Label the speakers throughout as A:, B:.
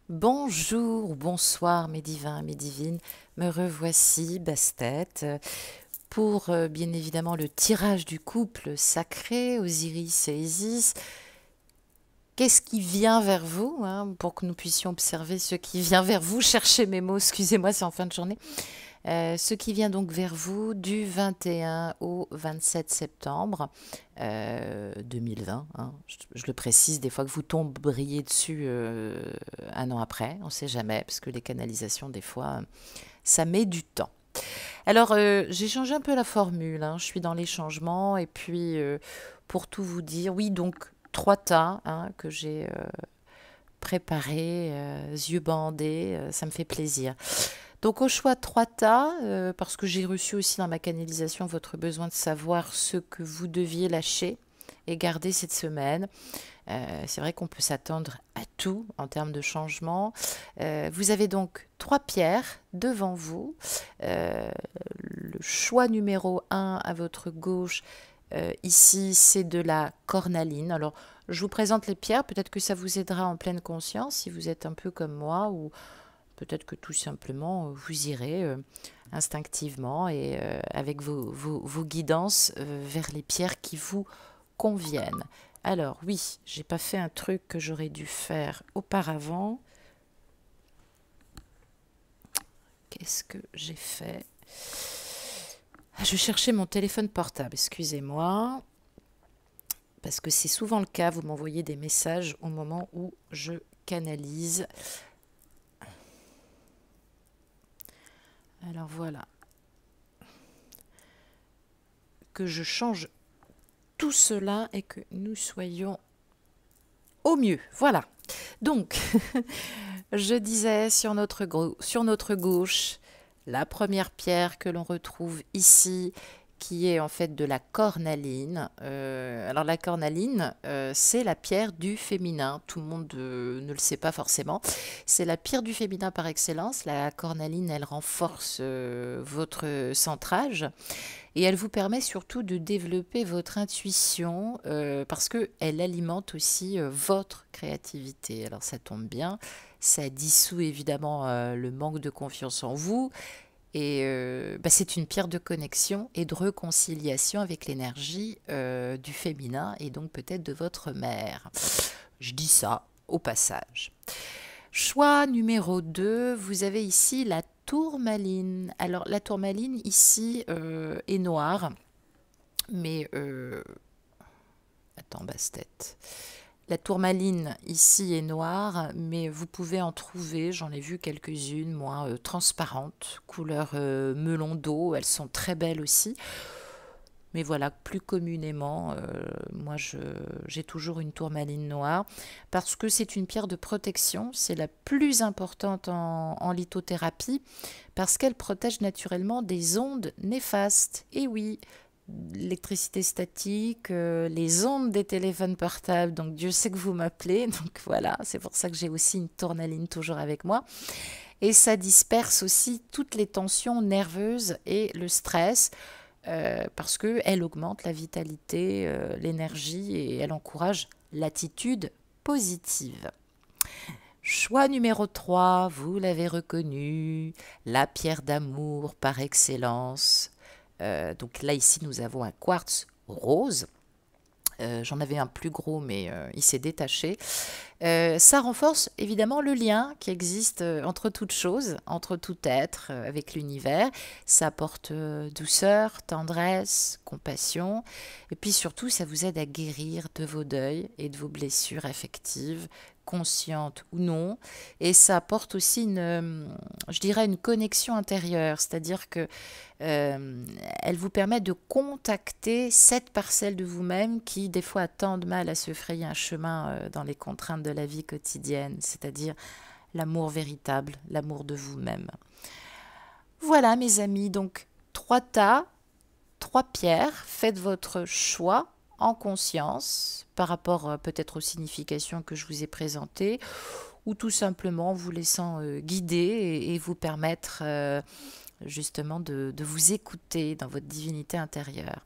A: Bonjour, bonsoir mes divins, mes divines, me revoici, Bastet, pour bien évidemment le tirage du couple sacré, Osiris et Isis. Qu'est-ce qui vient vers vous, hein, pour que nous puissions observer ce qui vient vers vous, cherchez mes mots, excusez-moi, c'est en fin de journée. Ce qui vient donc vers vous du 21 au 27 septembre 2020. Hein. Je le précise, des fois que vous tomberiez dessus un an après, on ne sait jamais, parce que les canalisations, des fois, ça met du temps. Alors, j'ai changé un peu la formule, hein. Je suis dans les changements, et puis, pour tout vous dire, oui, donc, 3 tas, hein, que j'ai préparés, yeux bandés, ça me fait plaisir. Donc au choix 3 tas, parce que j'ai reçu aussi dans ma canalisation votre besoin de savoir ce que vous deviez lâcher et garder cette semaine. C'est vrai qu'on peut s'attendre à tout en termes de changement. Vous avez donc 3 pierres devant vous. Le choix numéro 1 à votre gauche, ici, c'est de la cornaline. Alors, je vous présente les pierres, peut-être que ça vous aidera en pleine conscience si vous êtes un peu comme moi ou peut-être que tout simplement, vous irez instinctivement et avec vos guidances vers les pierres qui vous conviennent. Alors oui, j'ai pas fait un truc que j'aurais dû faire auparavant. Qu'est-ce que j'ai fait? Je cherchais mon téléphone portable, excusez-moi. Parce que c'est souvent le cas, vous m'envoyez des messages au moment où je canalise. Alors voilà, que je change tout cela et que nous soyons au mieux. Voilà. Donc, je disais sur notre gauche, la première pierre que l'on retrouve ici, qui est en fait de la cornaline. Alors la cornaline, c'est la pierre du féminin. Tout le monde ne le sait pas forcément. C'est la pierre du féminin par excellence. La cornaline, elle renforce votre centrage. Et elle vous permet surtout de développer votre intuition parce qu'elle alimente aussi votre créativité. Alors ça tombe bien, ça dissout évidemment le manque de confiance en vous. Et c'est une pierre de connexion et de réconciliation avec l'énergie du féminin et donc peut-être de votre mère. Je dis ça au passage. Choix numéro 2, vous avez ici la tourmaline. Alors la tourmaline ici est noire, mais attends, Bastet. La tourmaline ici est noire, mais vous pouvez en trouver, j'en ai vu quelques-unes, moi, transparentes, couleur melon d'eau, elles sont très belles aussi. Mais voilà, plus communément, moi j'ai toujours une tourmaline noire parce que c'est une pierre de protection, c'est la plus importante en lithothérapie parce qu'elle protège naturellement des ondes néfastes. Et oui, l'électricité statique, les ondes des téléphones portables, donc Dieu sait que vous m'appelez, donc voilà, c'est pour ça que j'ai aussi une tourmaline toujours avec moi. Et ça disperse aussi toutes les tensions nerveuses et le stress parce qu'elle augmente la vitalité, l'énergie et elle encourage l'attitude positive. Choix numéro 3, vous l'avez reconnu, la pierre d'amour par excellence. Donc là, ici, nous avons un quartz rose. J'en avais un plus gros, mais il s'est détaché. Ça renforce évidemment le lien qui existe entre toutes choses, entre tout être, avec l'univers. Ça apporte douceur, tendresse, compassion. Et puis surtout, ça vous aide à guérir de vos deuils et de vos blessures affectives, conscientes ou non. Et ça apporte aussi je dirais, une connexion intérieure. C'est-à-dire que elle vous permet de contacter cette parcelle de vous-même qui, des fois, a tant de mal à se frayer un chemin dans les contraintes de la vie quotidienne, c'est-à-dire l'amour véritable, l'amour de vous-même. Voilà, mes amis, donc 3 tas, 3 pierres, faites votre choix en conscience par rapport peut-être aux significations que je vous ai présentées ou tout simplement vous laissant guider et vous permettre justement de vous écouter dans votre divinité intérieure.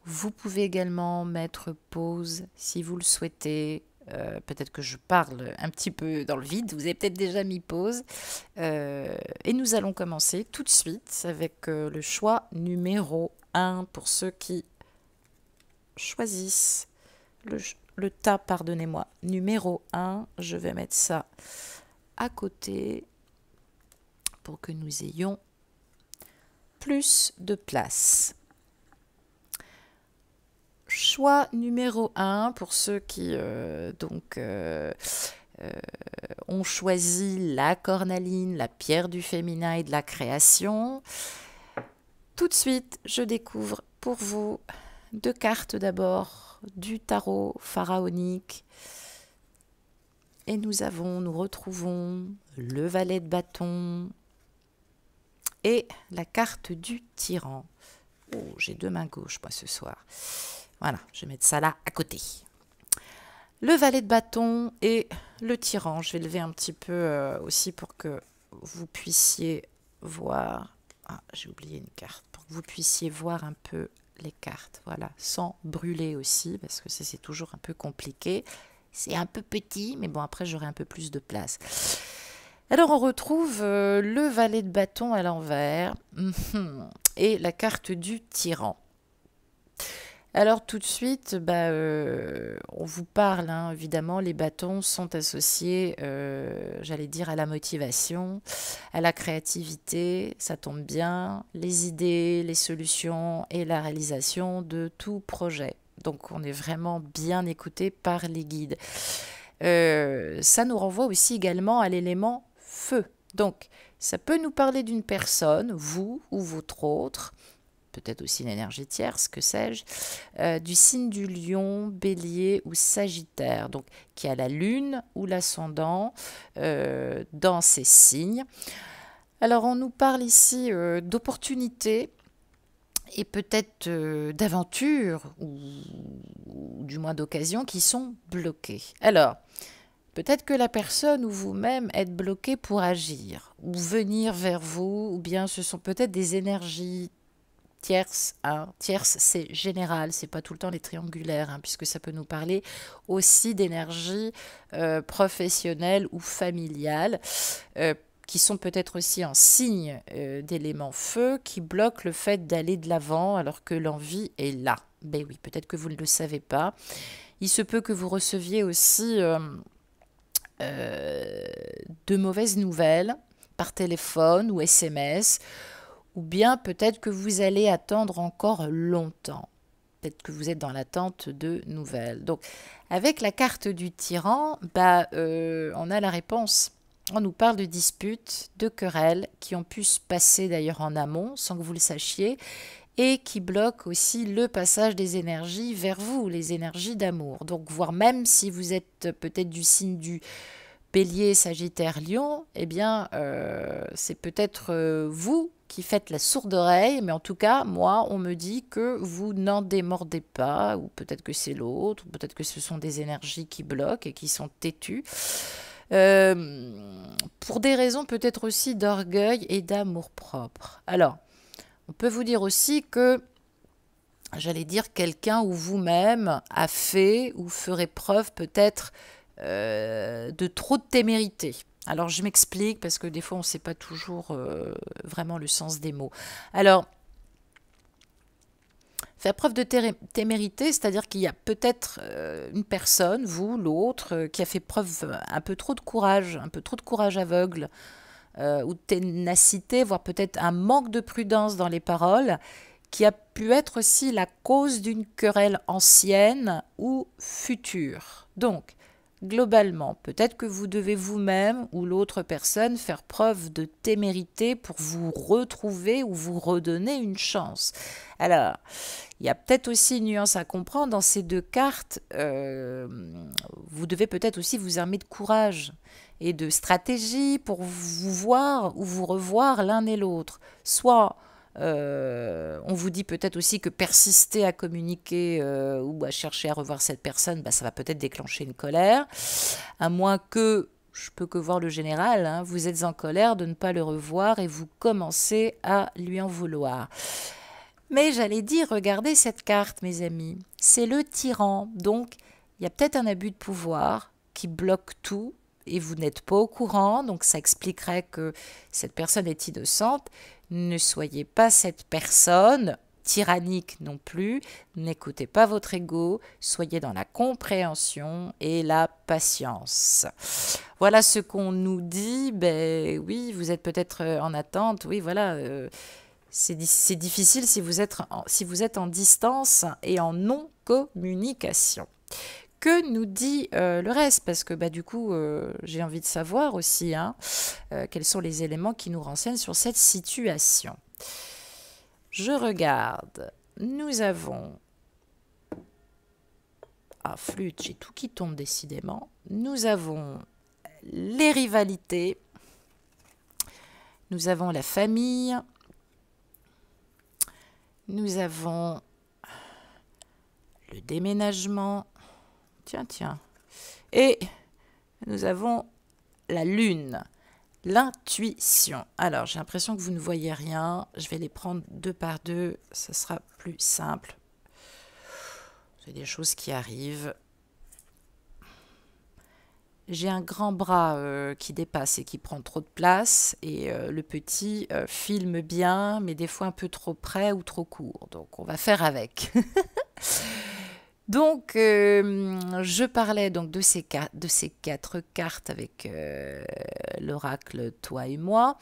A: Vous pouvez également mettre pause si vous le souhaitez. Peut-être que je parle un petit peu dans le vide, vous avez peut-être déjà mis pause. Et nous allons commencer tout de suite avec le choix numéro 1 pour ceux qui choisissent le tas, pardonnez-moi, numéro 1. Je vais mettre ça à côté pour que nous ayons plus de place. Choix numéro 1 pour ceux qui ont choisi la cornaline, la pierre du féminin et de la création. Tout de suite, je découvre pour vous 2 cartes d'abord du tarot pharaonique. Et nous retrouvons le valet de bâton et la carte du tyran. Oh, j'ai 2 mains gauches moi ce soir. Voilà, je vais mettre ça là à côté. Le valet de bâton et le tyran. Je vais lever un petit peu aussi pour que vous puissiez voir. Ah, j'ai oublié une carte. Pour que vous puissiez voir un peu les cartes. Voilà, sans brûler aussi, parce que c'est toujours un peu compliqué. C'est un peu petit, mais bon, après j'aurai un peu plus de place. Alors on retrouve le valet de bâton à l'envers et la carte du tyran. Alors tout de suite, on vous parle, hein, évidemment, les bâtons sont associés, j'allais dire, à la motivation, à la créativité, ça tombe bien, les idées, les solutions et la réalisation de tout projet. Donc on est vraiment bien écouté par les guides. Ça nous renvoie aussi également à l'élément feu. Donc ça peut nous parler d'une personne, vous ou votre autre, peut-être aussi une énergie tierce, que sais-je, du signe du lion, bélier ou sagittaire, donc qui a la lune ou l'ascendant dans ces signes. Alors on nous parle ici d'opportunités et peut-être d'aventures ou du moins d'occasions qui sont bloquées. Alors, peut-être que la personne ou vous-même êtes bloqué pour agir ou venir vers vous, ou bien ce sont peut-être des énergies tierces. Hein. Tierces, c'est général, c'est pas tout le temps les triangulaires, hein, puisque ça peut nous parler aussi d'énergie professionnelle ou familiale, qui sont peut-être aussi en signe d'éléments feu, qui bloquent le fait d'aller de l'avant alors que l'envie est là. Ben oui, peut-être que vous ne le savez pas. Il se peut que vous receviez aussi de mauvaises nouvelles par téléphone ou SMS, ou bien peut-être que vous allez attendre encore longtemps. Peut-être que vous êtes dans l'attente de nouvelles. Donc, avec la carte du tyran, on a la réponse. On nous parle de disputes, de querelles qui ont pu se passer d'ailleurs en amont, sans que vous le sachiez, et qui bloquent aussi le passage des énergies vers vous, les énergies d'amour. Donc, voire même si vous êtes peut-être du signe du Bélier, Sagittaire, Lion, eh bien, c'est peut-être vous qui faites la sourde oreille, mais en tout cas, moi, on me dit que vous n'en démordez pas, ou peut-être que c'est l'autre, ou peut-être que ce sont des énergies qui bloquent et qui sont têtues. Pour des raisons peut-être aussi d'orgueil et d'amour-propre. Alors, on peut vous dire aussi que, j'allais dire, quelqu'un ou vous-même a fait ou ferait preuve peut-être de trop de témérité. Alors, je m'explique parce que des fois, on ne sait pas toujours vraiment le sens des mots. Alors, faire preuve de témérité, c'est-à-dire qu'il y a peut-être une personne, vous, l'autre, qui a fait preuve un peu trop de courage aveugle, ou de ténacité, voire peut-être un manque de prudence dans les paroles, qui a pu être aussi la cause d'une querelle ancienne ou future. Donc, globalement, peut-être que vous devez vous-même ou l'autre personne faire preuve de témérité pour vous retrouver ou vous redonner une chance. Alors, il y a peut-être aussi une nuance à comprendre dans ces 2 cartes. Vous devez peut-être aussi vous armer de courage et de stratégie pour vous voir ou vous revoir l'un et l'autre. Soit on vous dit peut-être aussi que persister à communiquer ou à chercher à revoir cette personne, ça va peut-être déclencher une colère, à moins que je peux que voir le général, hein, vous êtes en colère de ne pas le revoir et vous commencez à lui en vouloir. Mais j'allais dire, regardez cette carte, mes amis. C'est le tyran. Donc, il y a peut-être un abus de pouvoir qui bloque tout et vous n'êtes pas au courant. Donc, ça expliquerait que cette personne est innocente. Ne soyez pas cette personne tyrannique non plus. N'écoutez pas votre ego. Soyez dans la compréhension et la patience. Voilà ce qu'on nous dit. Ben oui, vous êtes peut-être en attente. Oui, voilà. C'est difficile si vous êtes en distance et en non-communication. Que nous dit le reste? Parce que bah, du coup, j'ai envie de savoir aussi hein, quels sont les éléments qui nous renseignent sur cette situation. Je regarde. Nous avons... Ah, flûte, j'ai tout qui tombe décidément. Nous avons les rivalités. Nous avons la famille. Nous avons le déménagement. Tiens. Et nous avons la lune, l'intuition. Alors, j'ai l'impression que vous ne voyez rien. Je vais les prendre deux par deux. Ce sera plus simple. C'est des choses qui arrivent. J'ai un grand bras qui dépasse et qui prend trop de place et le petit filme bien mais des fois un peu trop près ou trop court. Donc on va faire avec. Donc je parlais donc de ces quatre cartes avec l'oracle Toi et moi.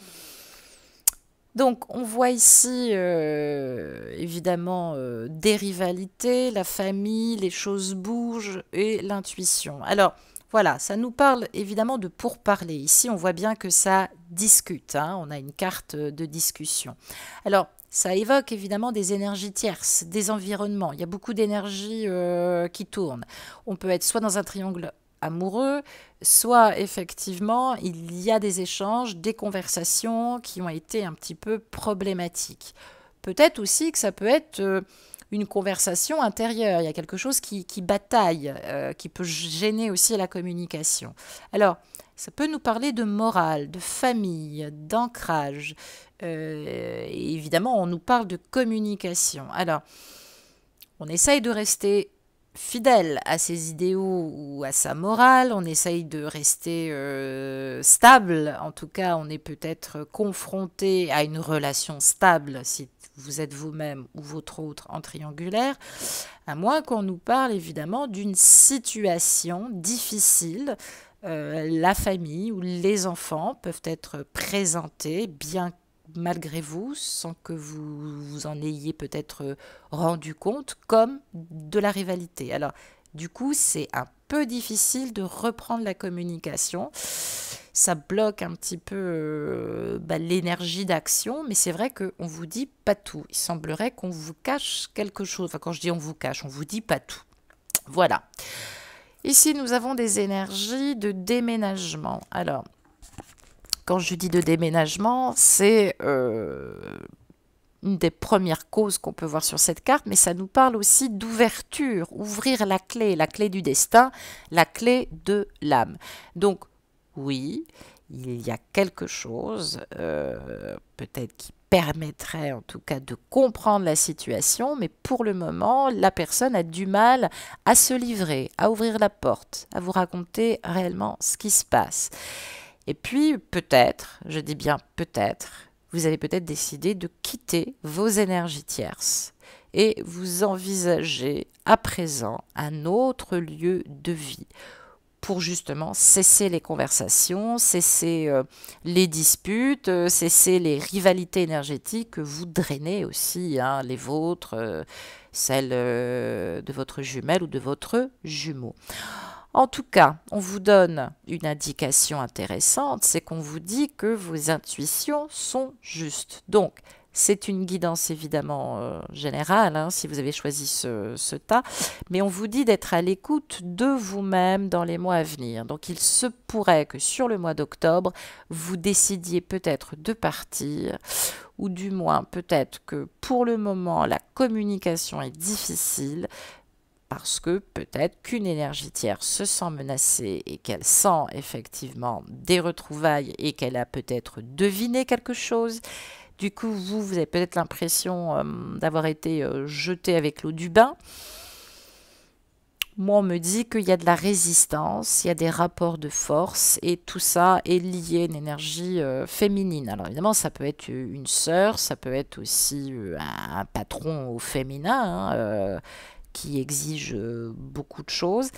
A: Donc on voit ici évidemment des rivalités, la famille, les choses bougent et l'intuition. Alors voilà, ça nous parle évidemment de pourparler. Ici, on voit bien que ça discute. Hein, on a une carte de discussion. Alors, ça évoque évidemment des énergies tierces, des environnements. Il y a beaucoup d'énergie qui tourne. On peut être soit dans un triangle amoureux, soit effectivement, il y a des échanges, des conversations qui ont été un petit peu problématiques. Peut-être aussi que ça peut être... une conversation intérieure, il y a quelque chose qui bataille, qui peut gêner aussi la communication. Alors, ça peut nous parler de morale, de famille, d'ancrage. Et évidemment, on nous parle de communication. Alors, on essaye de rester fidèle à ses idéaux ou à sa morale, on essaye de rester stable, en tout cas on est peut-être confronté à une relation stable si vous êtes vous-même ou votre autre en triangulaire, à moins qu'on nous parle évidemment d'une situation difficile. La famille ou les enfants peuvent être présentés bien malgré vous, sans que vous vous en ayez peut-être rendu compte, comme de la rivalité. Alors, du coup, c'est un peu difficile de reprendre la communication. Ça bloque un petit peu l'énergie d'action, mais c'est vrai qu'on ne vous dit pas tout. Il semblerait qu'on vous cache quelque chose. Enfin, quand je dis on vous cache, on ne vous dit pas tout. Voilà. Ici, nous avons des énergies de déménagement. Alors, quand je dis de déménagement, c'est une des premières causes qu'on peut voir sur cette carte, mais ça nous parle aussi d'ouverture, ouvrir la clé du destin, la clé de l'âme. Donc, oui, il y a quelque chose, peut-être qui permettrait en tout cas de comprendre la situation, mais pour le moment, la personne a du mal à se livrer, à ouvrir la porte, à vous raconter réellement ce qui se passe. Et puis, peut-être, je dis bien peut-être, vous allez peut-être décider de quitter vos énergies tierces et vous envisagez à présent un autre lieu de vie pour justement cesser les conversations, cesser les disputes, cesser les rivalités énergétiques que vous drainez aussi, hein, les vôtres, celles de votre jumelle ou de votre jumeau. En tout cas, on vous donne une indication intéressante, c'est qu'on vous dit que vos intuitions sont justes. Donc, c'est une guidance évidemment générale, hein, si vous avez choisi ce tas, mais on vous dit d'être à l'écoute de vous-même dans les mois à venir. Donc, il se pourrait que sur le mois d'octobre, vous décidiez peut-être de partir, ou du moins peut-être que pour le moment, la communication est difficile, parce que peut-être qu'une énergie tierce se sent menacée et qu'elle sent effectivement des retrouvailles et qu'elle a peut-être deviné quelque chose. Du coup, vous avez peut-être l'impression d'avoir été jeté avec l'eau du bain. Moi, on me dit qu'il y a de la résistance, il y a des rapports de force et tout ça est lié à une énergie féminine. Alors évidemment, ça peut être une sœur, ça peut être aussi un patron au féminin qui exige beaucoup de choses.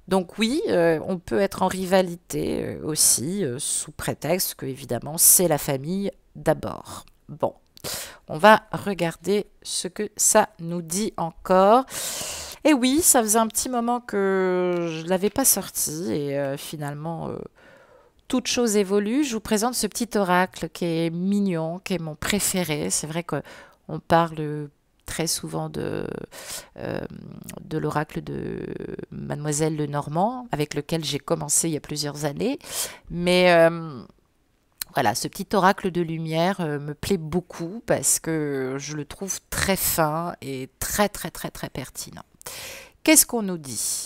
A: Donc oui, on peut être en rivalité aussi, sous prétexte que évidemment c'est la famille d'abord. Bon, on va regarder ce que ça nous dit encore. Et oui, ça faisait un petit moment que je ne l'avais pas sorti et finalement, toute chose évolue. Je vous présente ce petit oracle qui est mignon, qui est mon préféré. C'est vrai qu'on parle très souvent de l'oracle de Mademoiselle Lenormand, avec lequel j'ai commencé il y a plusieurs années. Mais voilà, ce petit oracle de lumière me plaît beaucoup parce que je le trouve très fin et très très très très pertinent. Qu'est-ce qu'on nous dit?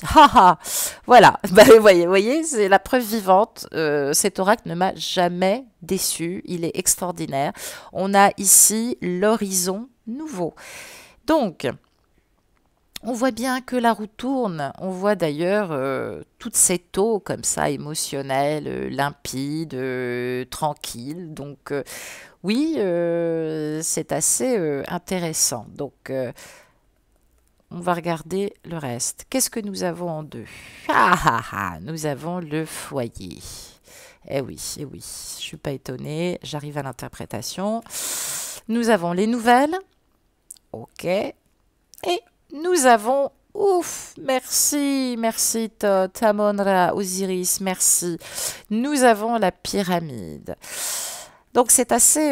A: Voilà, bah, vous voyez, c'est la preuve vivante. Cet oracle ne m'a jamais déçu. Il est extraordinaire. On a ici l'horizon nouveau. Donc, on voit bien que la roue tourne. On voit d'ailleurs toute cette eau comme ça, émotionnelle, limpide, tranquille. Donc, oui, c'est assez intéressant. Donc, on va regarder le reste. Qu'est-ce que nous avons en deux? Nous avons le foyer. Eh oui, je ne suis pas étonnée. J'arrive à l'interprétation. Nous avons les nouvelles. Ok. Et nous avons... Ouf, merci Tamonra, Osiris, merci. Nous avons la pyramide. Donc c'est assez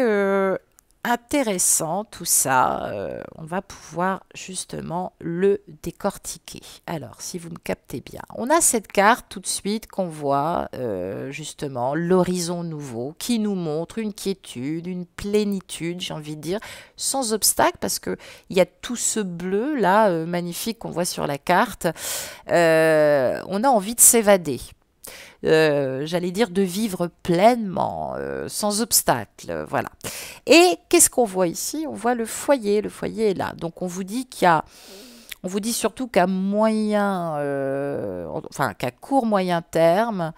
A: intéressant tout ça. On va pouvoir justement le décortiquer. Alors, si vous me captez bien, on a cette carte tout de suite qu'on voit justement l'horizon nouveau qui nous montre une quiétude, une plénitude, j'ai envie de dire, sans obstacle parce que il y a tout ce bleu là magnifique qu'on voit sur la carte. On a envie de s'évader. J'allais dire de vivre pleinement, sans obstacle, voilà. Et qu'est-ce qu'on voit ici? On voit le foyer est là. Donc on vous dit on vous dit surtout qu'à moyen, enfin qu'à court moyen terme,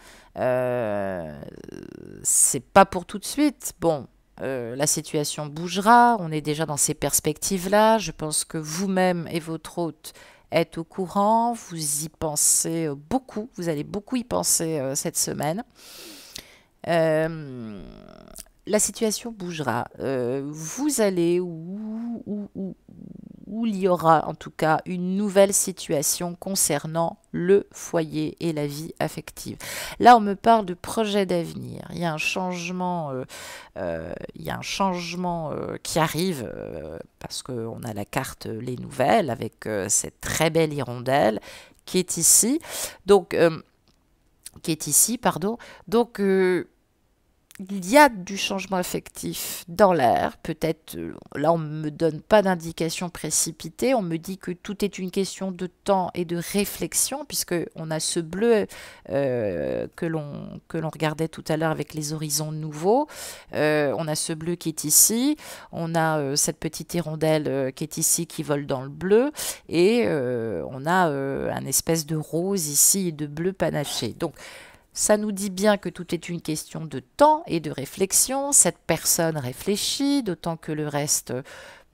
A: c'est pas pour tout de suite. Bon, la situation bougera, on est déjà dans ces perspectives-là. Je pense que vous-même et votre hôte êtes au courant, vous y pensez beaucoup, vous allez beaucoup y penser cette semaine. La situation bougera. Vous allez où il y aura en tout cas une nouvelle situation concernant le foyer et la vie affective. Là, on me parle de projet d'avenir. Il y a un changement, qui arrive parce qu'on a la carte Les Nouvelles avec cette très belle hirondelle qui est ici. Donc, pardon. Donc, il y a du changement affectif dans l'air, peut-être, là on ne me donne pas d'indication précipitée, on me dit que tout est une question de temps et de réflexion, puisqu'on a ce bleu que l'on regardait tout à l'heure avec les horizons nouveaux, on a ce bleu qui est ici, on a cette petite hirondelle qui est ici qui vole dans le bleu, et on a un espèce de rose ici et de bleu panaché. Donc, ça nous dit bien que tout est une question de temps et de réflexion. Cette personne réfléchit, d'autant que le reste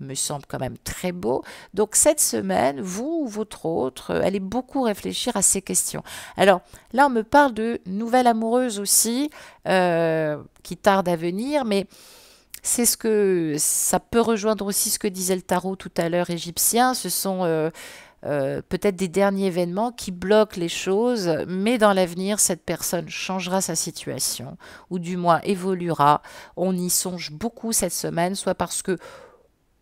A: me semble quand même très beau. Donc cette semaine, vous ou votre autre, allez beaucoup réfléchir à ces questions. Alors là, on me parle de nouvelles amoureuses aussi, qui tardent à venir, mais c'est ce que ça peut rejoindre aussi ce que disait le tarot tout à l'heure égyptien. Ce sont peut-être des derniers événements qui bloquent les choses, mais dans l'avenir, cette personne changera sa situation, ou du moins évoluera. On y songe beaucoup cette semaine, soit parce que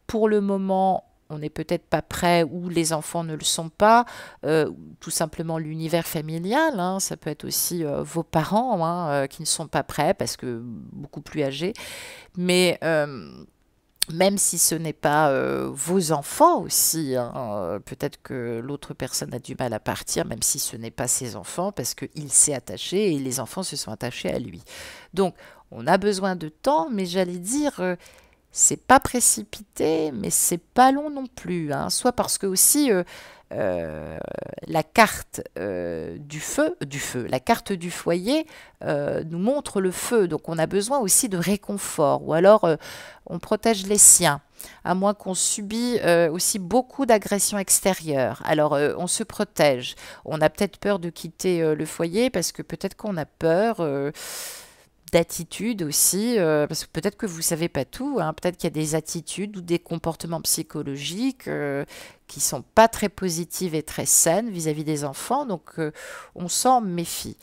A: pour le moment, on n'est peut-être pas prêt, ou les enfants ne le sont pas, tout simplement l'univers familial, hein, ça peut être aussi vos parents qui ne sont pas prêts, parce que beaucoup plus âgés, mais... même si ce n'est pas vos enfants aussi, hein, peut-être que l'autre personne a du mal à partir, même si ce n'est pas ses enfants, parce qu'il s'est attaché et les enfants se sont attachés à lui. Donc, on a besoin de temps, mais j'allais dire, c'est pas précipité, mais c'est pas long non plus, hein. Soit parce que aussi euh, la carte la carte du foyer nous montre le feu, donc on a besoin aussi de réconfort, ou alors on protège les siens, à moins qu'on subit aussi beaucoup d'agressions extérieures. Alors on se protège, on a peut-être peur de quitter le foyer parce que peut-être qu'on a peur d'attitudes aussi, parce que peut-être que vous ne savez pas tout, hein, peut-être qu'il y a des attitudes ou des comportements psychologiques qui sont pas très positives et très saines vis-à-vis des enfants, donc on s'en méfie.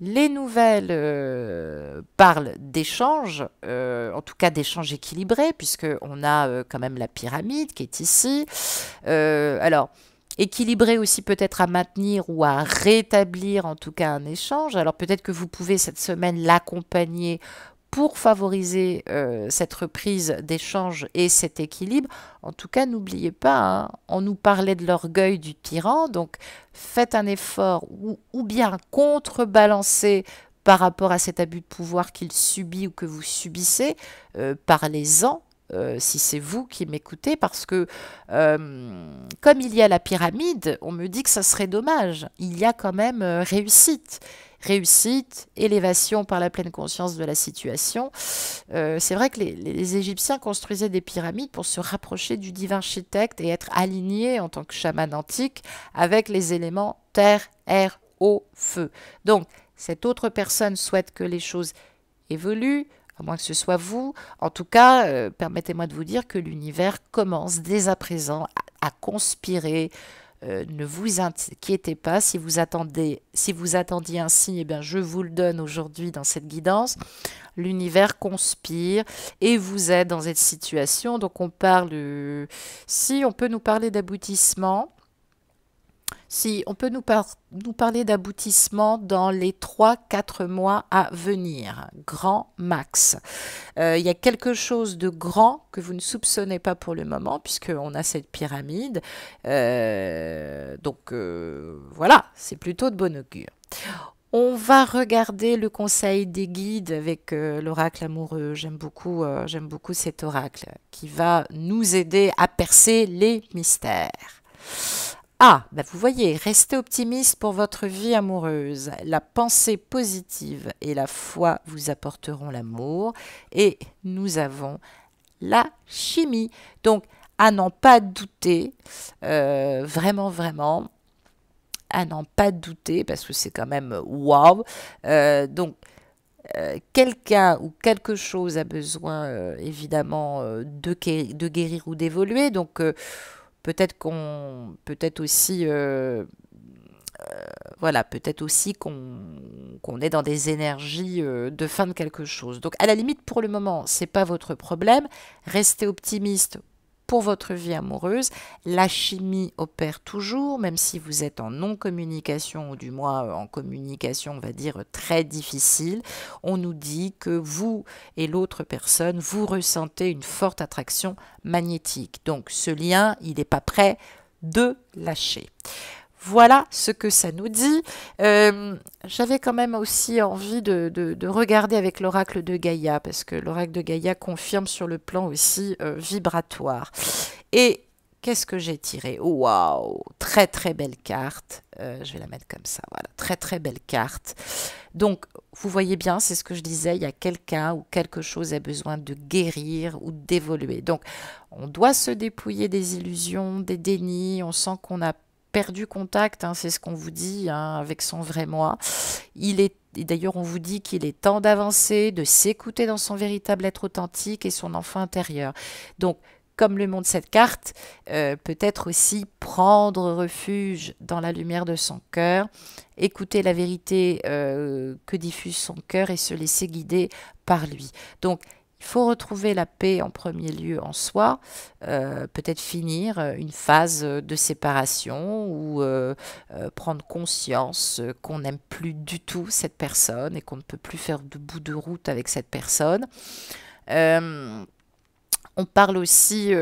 A: Les nouvelles parlent d'échanges, en tout cas d'échanges équilibrés, puisqu'on a quand même la pyramide qui est ici. Alors, équilibré aussi peut-être à maintenir ou à rétablir en tout cas un échange. Alors peut-être que vous pouvez cette semaine l'accompagner pour favoriser cette reprise d'échange et cet équilibre. En tout cas, n'oubliez pas, hein, on nous parlait de l'orgueil du tyran, donc faites un effort ou bien contrebalancer par rapport à cet abus de pouvoir qu'il subit ou que vous subissez, parlez-en si c'est vous qui m'écoutez, parce que comme il y a la pyramide, on me dit que ça serait dommage. Il y a quand même réussite. Réussite, élévation par la pleine conscience de la situation. C'est vrai que les Égyptiens construisaient des pyramides pour se rapprocher du divin architecte et être alignés en tant que chaman antique avec les éléments terre, air, eau, feu. Donc, cette autre personne souhaite que les choses évoluent, à moins que ce soit vous. En tout cas, permettez-moi de vous dire que l'univers commence dès à présent à conspirer. Ne vous inquiétez pas, si vous attendiez un signe, eh bien, je vous le donne aujourd'hui dans cette guidance. L'univers conspire et vous êtes dans cette situation. Donc on parle, si on peut nous parler d'aboutissement, si on peut nous parler d'aboutissement dans les 3 4 mois à venir, grand max. Il y a quelque chose de grand que vous ne soupçonnez pas pour le moment, puisqu'on a cette pyramide. Voilà, c'est plutôt de bon augure. On va regarder le conseil des guides avec l'oracle amoureux. J'aime beaucoup cet oracle qui va nous aider à percer les mystères. Ah, bah vous voyez, restez optimiste pour votre vie amoureuse. La pensée positive et la foi vous apporteront l'amour. Et nous avons la chimie. Donc, à n'en pas douter, vraiment, vraiment, à n'en pas douter, parce que c'est quand même waouh. Quelqu'un ou quelque chose a besoin, évidemment, de guérir ou d'évoluer. Donc, peut-être aussi voilà, peut-être aussi qu'on est dans des énergies de fin de quelque chose. Donc à la limite, pour le moment, c'est pas votre problème. Restez optimiste pour votre vie amoureuse. La chimie opère toujours, même si vous êtes en non-communication, ou du moins en communication, on va dire, très difficile. On nous dit que vous et l'autre personne, vous ressentez une forte attraction magnétique. Donc ce lien, il n'est pas prêt de lâcher. Voilà ce que ça nous dit. J'avais quand même aussi envie de regarder avec l'oracle de Gaïa, parce que l'oracle de Gaïa confirme sur le plan aussi vibratoire. Et qu'est-ce que j'ai tiré? Waouh! Très très belle carte. Je vais la mettre comme ça. Voilà, très très belle carte. Donc, vous voyez bien, c'est ce que je disais, il y a quelqu'un ou quelque chose a besoin de guérir ou d'évoluer. Donc, on doit se dépouiller des illusions, des dénis. On sent qu'on a perdu contact, hein, c'est ce qu'on vous dit, hein, avec son vrai moi. D'ailleurs, on vous dit qu'il est temps d'avancer, de s'écouter dans son véritable être authentique et son enfant intérieur. Donc, comme le montre cette carte, peut-être aussi prendre refuge dans la lumière de son cœur, écouter la vérité que diffuse son cœur et se laisser guider par lui. Donc, il faut retrouver la paix en premier lieu en soi, peut-être finir une phase de séparation ou prendre conscience qu'on n'aime plus du tout cette personne et qu'on ne peut plus faire de bout de route avec cette personne. On parle aussi,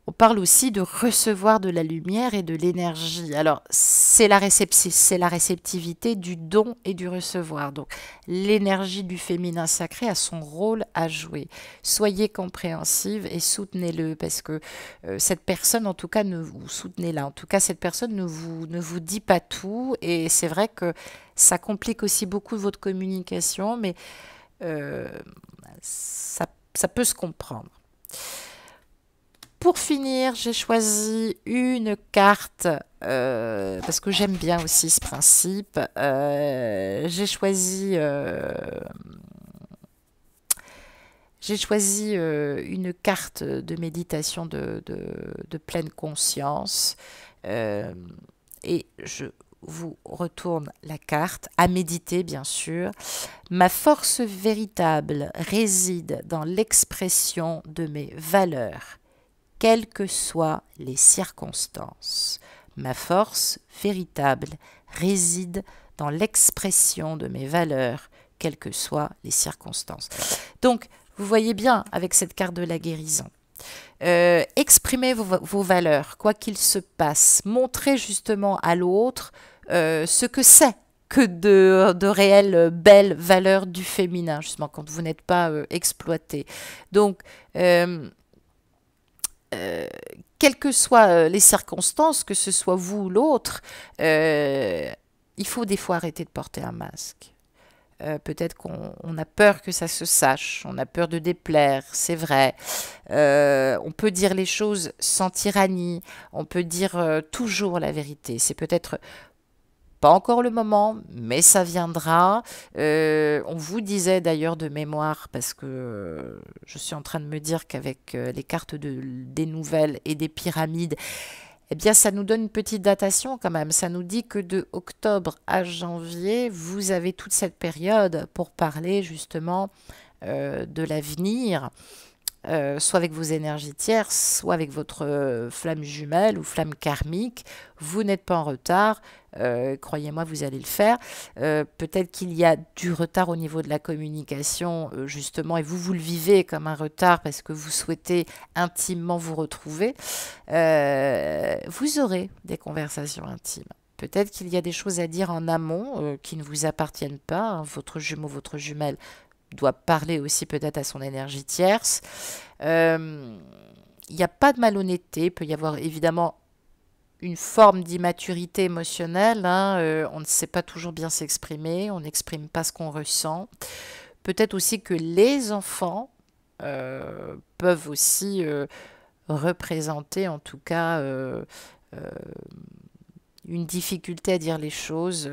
A: on parle aussi de recevoir de la lumière et de l'énergie. Alors, c'est la réceptivité du don et du recevoir. Donc, l'énergie du féminin sacré a son rôle à jouer. Soyez compréhensive et soutenez-le parce que cette personne, en tout cas, ne vous soutenez-la. En tout cas, cette personne ne vous dit pas tout et c'est vrai que ça complique aussi beaucoup votre communication, mais euh, ça peut se comprendre. Pour finir, j'ai choisi une carte parce que j'aime bien aussi ce principe. J'ai choisi une carte de méditation de pleine conscience euh, et je vous retourne la carte à méditer bien sûr. Ma force véritable réside dans l'expression de mes valeurs quelles que soient les circonstances. Ma force véritable réside dans l'expression de mes valeurs, quelles que soient les circonstances. Donc, vous voyez bien avec cette carte de la guérison. Exprimez vos valeurs, quoi qu'il se passe. Montrez justement à l'autre ce que c'est que de réelles belles valeurs du féminin, justement, quand vous n'êtes pas exploité. Donc, quelles que soient les circonstances, que ce soit vous ou l'autre, il faut des fois arrêter de porter un masque. Peut-être qu'on a peur que ça se sache, on a peur de déplaire, c'est vrai. On peut dire les choses sans tyrannie, on peut dire toujours la vérité. C'est peut-être pas encore le moment, mais ça viendra. On vous disait d'ailleurs de mémoire, parce que je suis en train de me dire qu'avec les cartes des nouvelles et des pyramides, eh bien ça nous donne une petite datation quand même. Ça nous dit que de octobre à janvier, vous avez toute cette période pour parler justement de l'avenir. Soit avec vos énergies tierces, soit avec votre flamme jumelle ou flamme karmique. Vous n'êtes pas en retard, croyez-moi, vous allez le faire. Peut-être qu'il y a du retard au niveau de la communication, justement, et vous le vivez comme un retard parce que vous souhaitez intimement vous retrouver. Vous aurez des conversations intimes. Peut-être qu'il y a des choses à dire en amont qui ne vous appartiennent pas. Hein. Votre jumeau, votre jumelle doit parler aussi peut-être à son énergie tierce. Il n'y a pas de malhonnêteté, il peut y avoir évidemment une forme d'immaturité émotionnelle, hein, on ne sait pas toujours bien s'exprimer, on n'exprime pas ce qu'on ressent. Peut-être aussi que les enfants peuvent aussi représenter en tout cas une difficulté à dire les choses,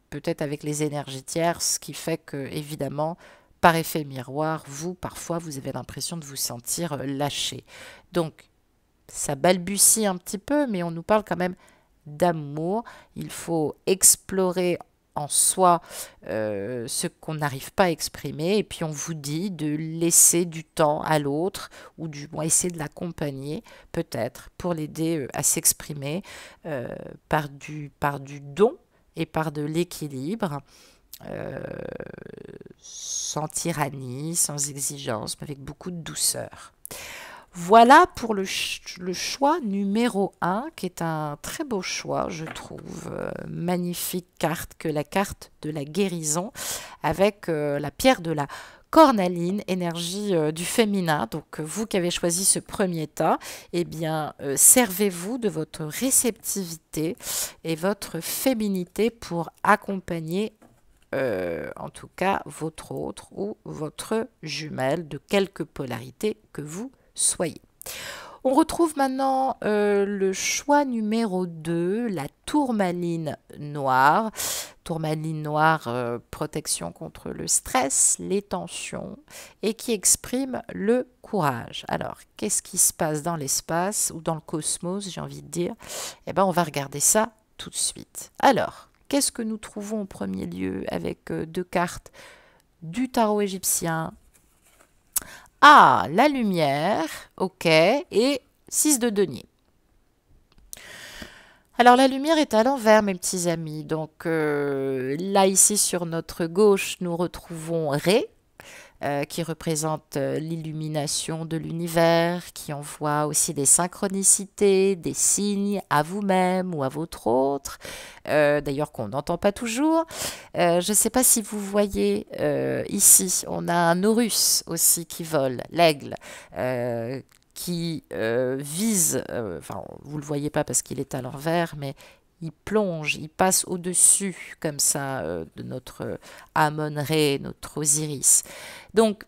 A: peut-être avec les énergies tierces, ce qui fait que évidemment par effet miroir, vous, parfois, vous avez l'impression de vous sentir lâché. Donc, ça balbutie un petit peu, mais on nous parle quand même d'amour. Il faut explorer en soi ce qu'on n'arrive pas à exprimer, et puis on vous dit de laisser du temps à l'autre, ou du moins essayer de l'accompagner, peut-être, pour l'aider à s'exprimer par du don et par de l'équilibre. Sans tyrannie, sans exigence, mais avec beaucoup de douceur. Voilà pour le choix numéro 1, qui est un très beau choix, je trouve. Magnifique carte, que la carte de la guérison, avec la pierre de la cornaline, énergie du féminin. Donc vous qui avez choisi ce premier tas, eh bien servez-vous de votre réceptivité et votre féminité pour accompagner en tout cas votre autre ou votre jumelle de quelque polarité que vous soyez. On retrouve maintenant le choix numéro 2, la tourmaline noire. Tourmaline noire, protection contre le stress, les tensions et qui exprime le courage. Alors, qu'est-ce qui se passe dans l'espace ou dans le cosmos, j'ai envie de dire? Eh bien, on va regarder ça tout de suite. Alors, qu'est-ce que nous trouvons en premier lieu avec deux cartes du tarot égyptien? Ah, la lumière, ok, et 6 de denier. Alors la lumière est à l'envers, mes petits amis. Donc là, ici, sur notre gauche, nous retrouvons Ré. qui représente l'illumination de l'univers, qui envoie aussi des synchronicités, des signes à vous-même ou à votre autre, d'ailleurs qu'on n'entend pas toujours. Je ne sais pas si vous voyez ici, on a un Horus aussi qui vole, l'aigle, qui vise, enfin vous ne le voyez pas parce qu'il est à l'envers, mais il plonge, il passe au-dessus comme ça de notre Amon-Ré, notre Osiris. Donc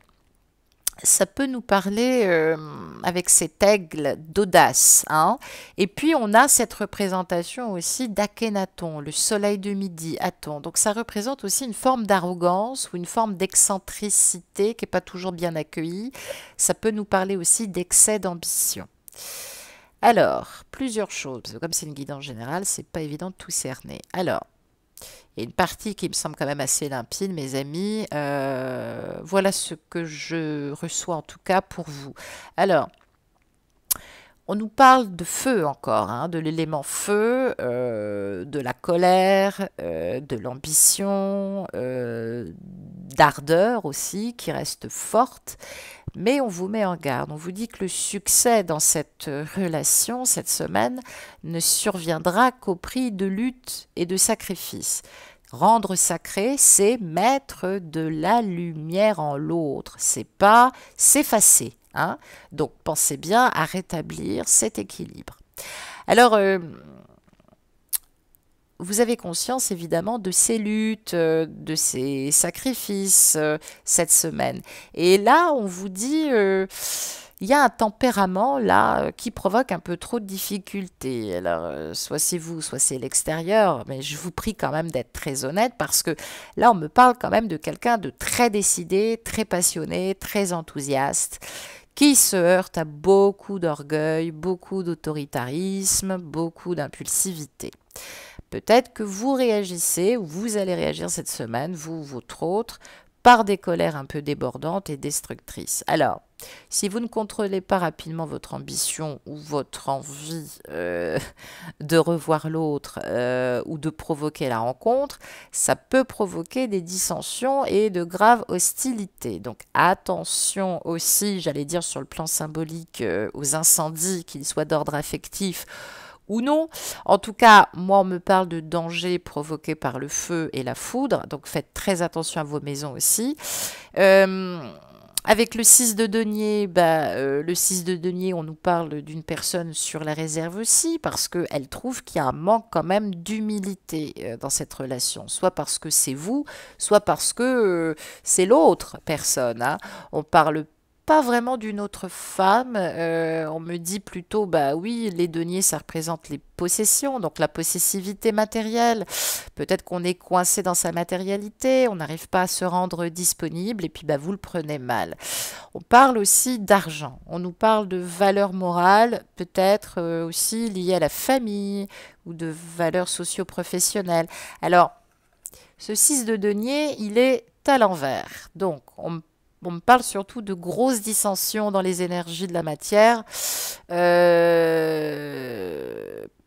A: ça peut nous parler avec cet aigle d'audace, hein. Et puis on a cette représentation aussi d'Akhenaton, le soleil de midi, Aton. Donc ça représente aussi une forme d'arrogance ou une forme d'excentricité qui n'est pas toujours bien accueillie. Ça peut nous parler aussi d'excès d'ambition. Alors, plusieurs choses, parce que comme c'est une guidance générale, c'est pas évident de tout cerner. Alors, il y a une partie qui me semble quand même assez limpide, mes amis. Voilà ce que je reçois en tout cas pour vous. Alors, on nous parle de feu encore, hein, de l'élément feu, de la colère, de l'ambition, d'ardeur aussi, qui reste forte. Mais on vous met en garde, on vous dit que le succès dans cette relation, cette semaine, ne surviendra qu'au prix de lutte et de sacrifice. Rendre sacré, c'est mettre de la lumière en l'autre, c'est pas s'effacer, hein. Donc pensez bien à rétablir cet équilibre. Alors, vous avez conscience évidemment de ces luttes, de ces sacrifices cette semaine. Et là, on vous dit, il y a un tempérament là qui provoque un peu trop de difficultés. Alors, soit c'est vous, soit c'est l'extérieur, mais je vous prie quand même d'être très honnête parce que là, on me parle quand même de quelqu'un de très décidé, très passionné, très enthousiaste, qui se heurte à beaucoup d'orgueil, beaucoup d'autoritarisme, beaucoup d'impulsivité. Peut-être que vous réagissez ou vous allez réagir cette semaine, vous ou votre autre, par des colères un peu débordantes et destructrices. Alors, si vous ne contrôlez pas rapidement votre ambition ou votre envie de revoir l'autre ou de provoquer la rencontre, ça peut provoquer des dissensions et de graves hostilités. Donc attention aussi, j'allais dire sur le plan symbolique, aux incendies, qu'ils soient d'ordre affectif ou non. En tout cas, moi, on me parle de dangers provoqués par le feu et la foudre, donc faites très attention à vos maisons aussi. Avec le 6 de denier, le 6 de denier, on nous parle d'une personne sur la réserve aussi, parce qu'elle trouve qu'il y a un manque quand même d'humilité dans cette relation, soit parce que c'est vous, soit parce que c'est l'autre personne, hein. On parle pas vraiment d'une autre femme, on me dit plutôt, bah oui, les deniers, ça représente les possessions, donc la possessivité matérielle. Peut-être qu'on est coincé dans sa matérialité, on n'arrive pas à se rendre disponible, et puis bah, vous le prenez mal. On parle aussi d'argent, on nous parle de valeurs morales, peut-être aussi liées à la famille, ou de valeurs socio-professionnelles. Alors, ce 6 de denier, il est à l'envers, donc on me parle surtout de grosses dissensions dans les énergies de la matière,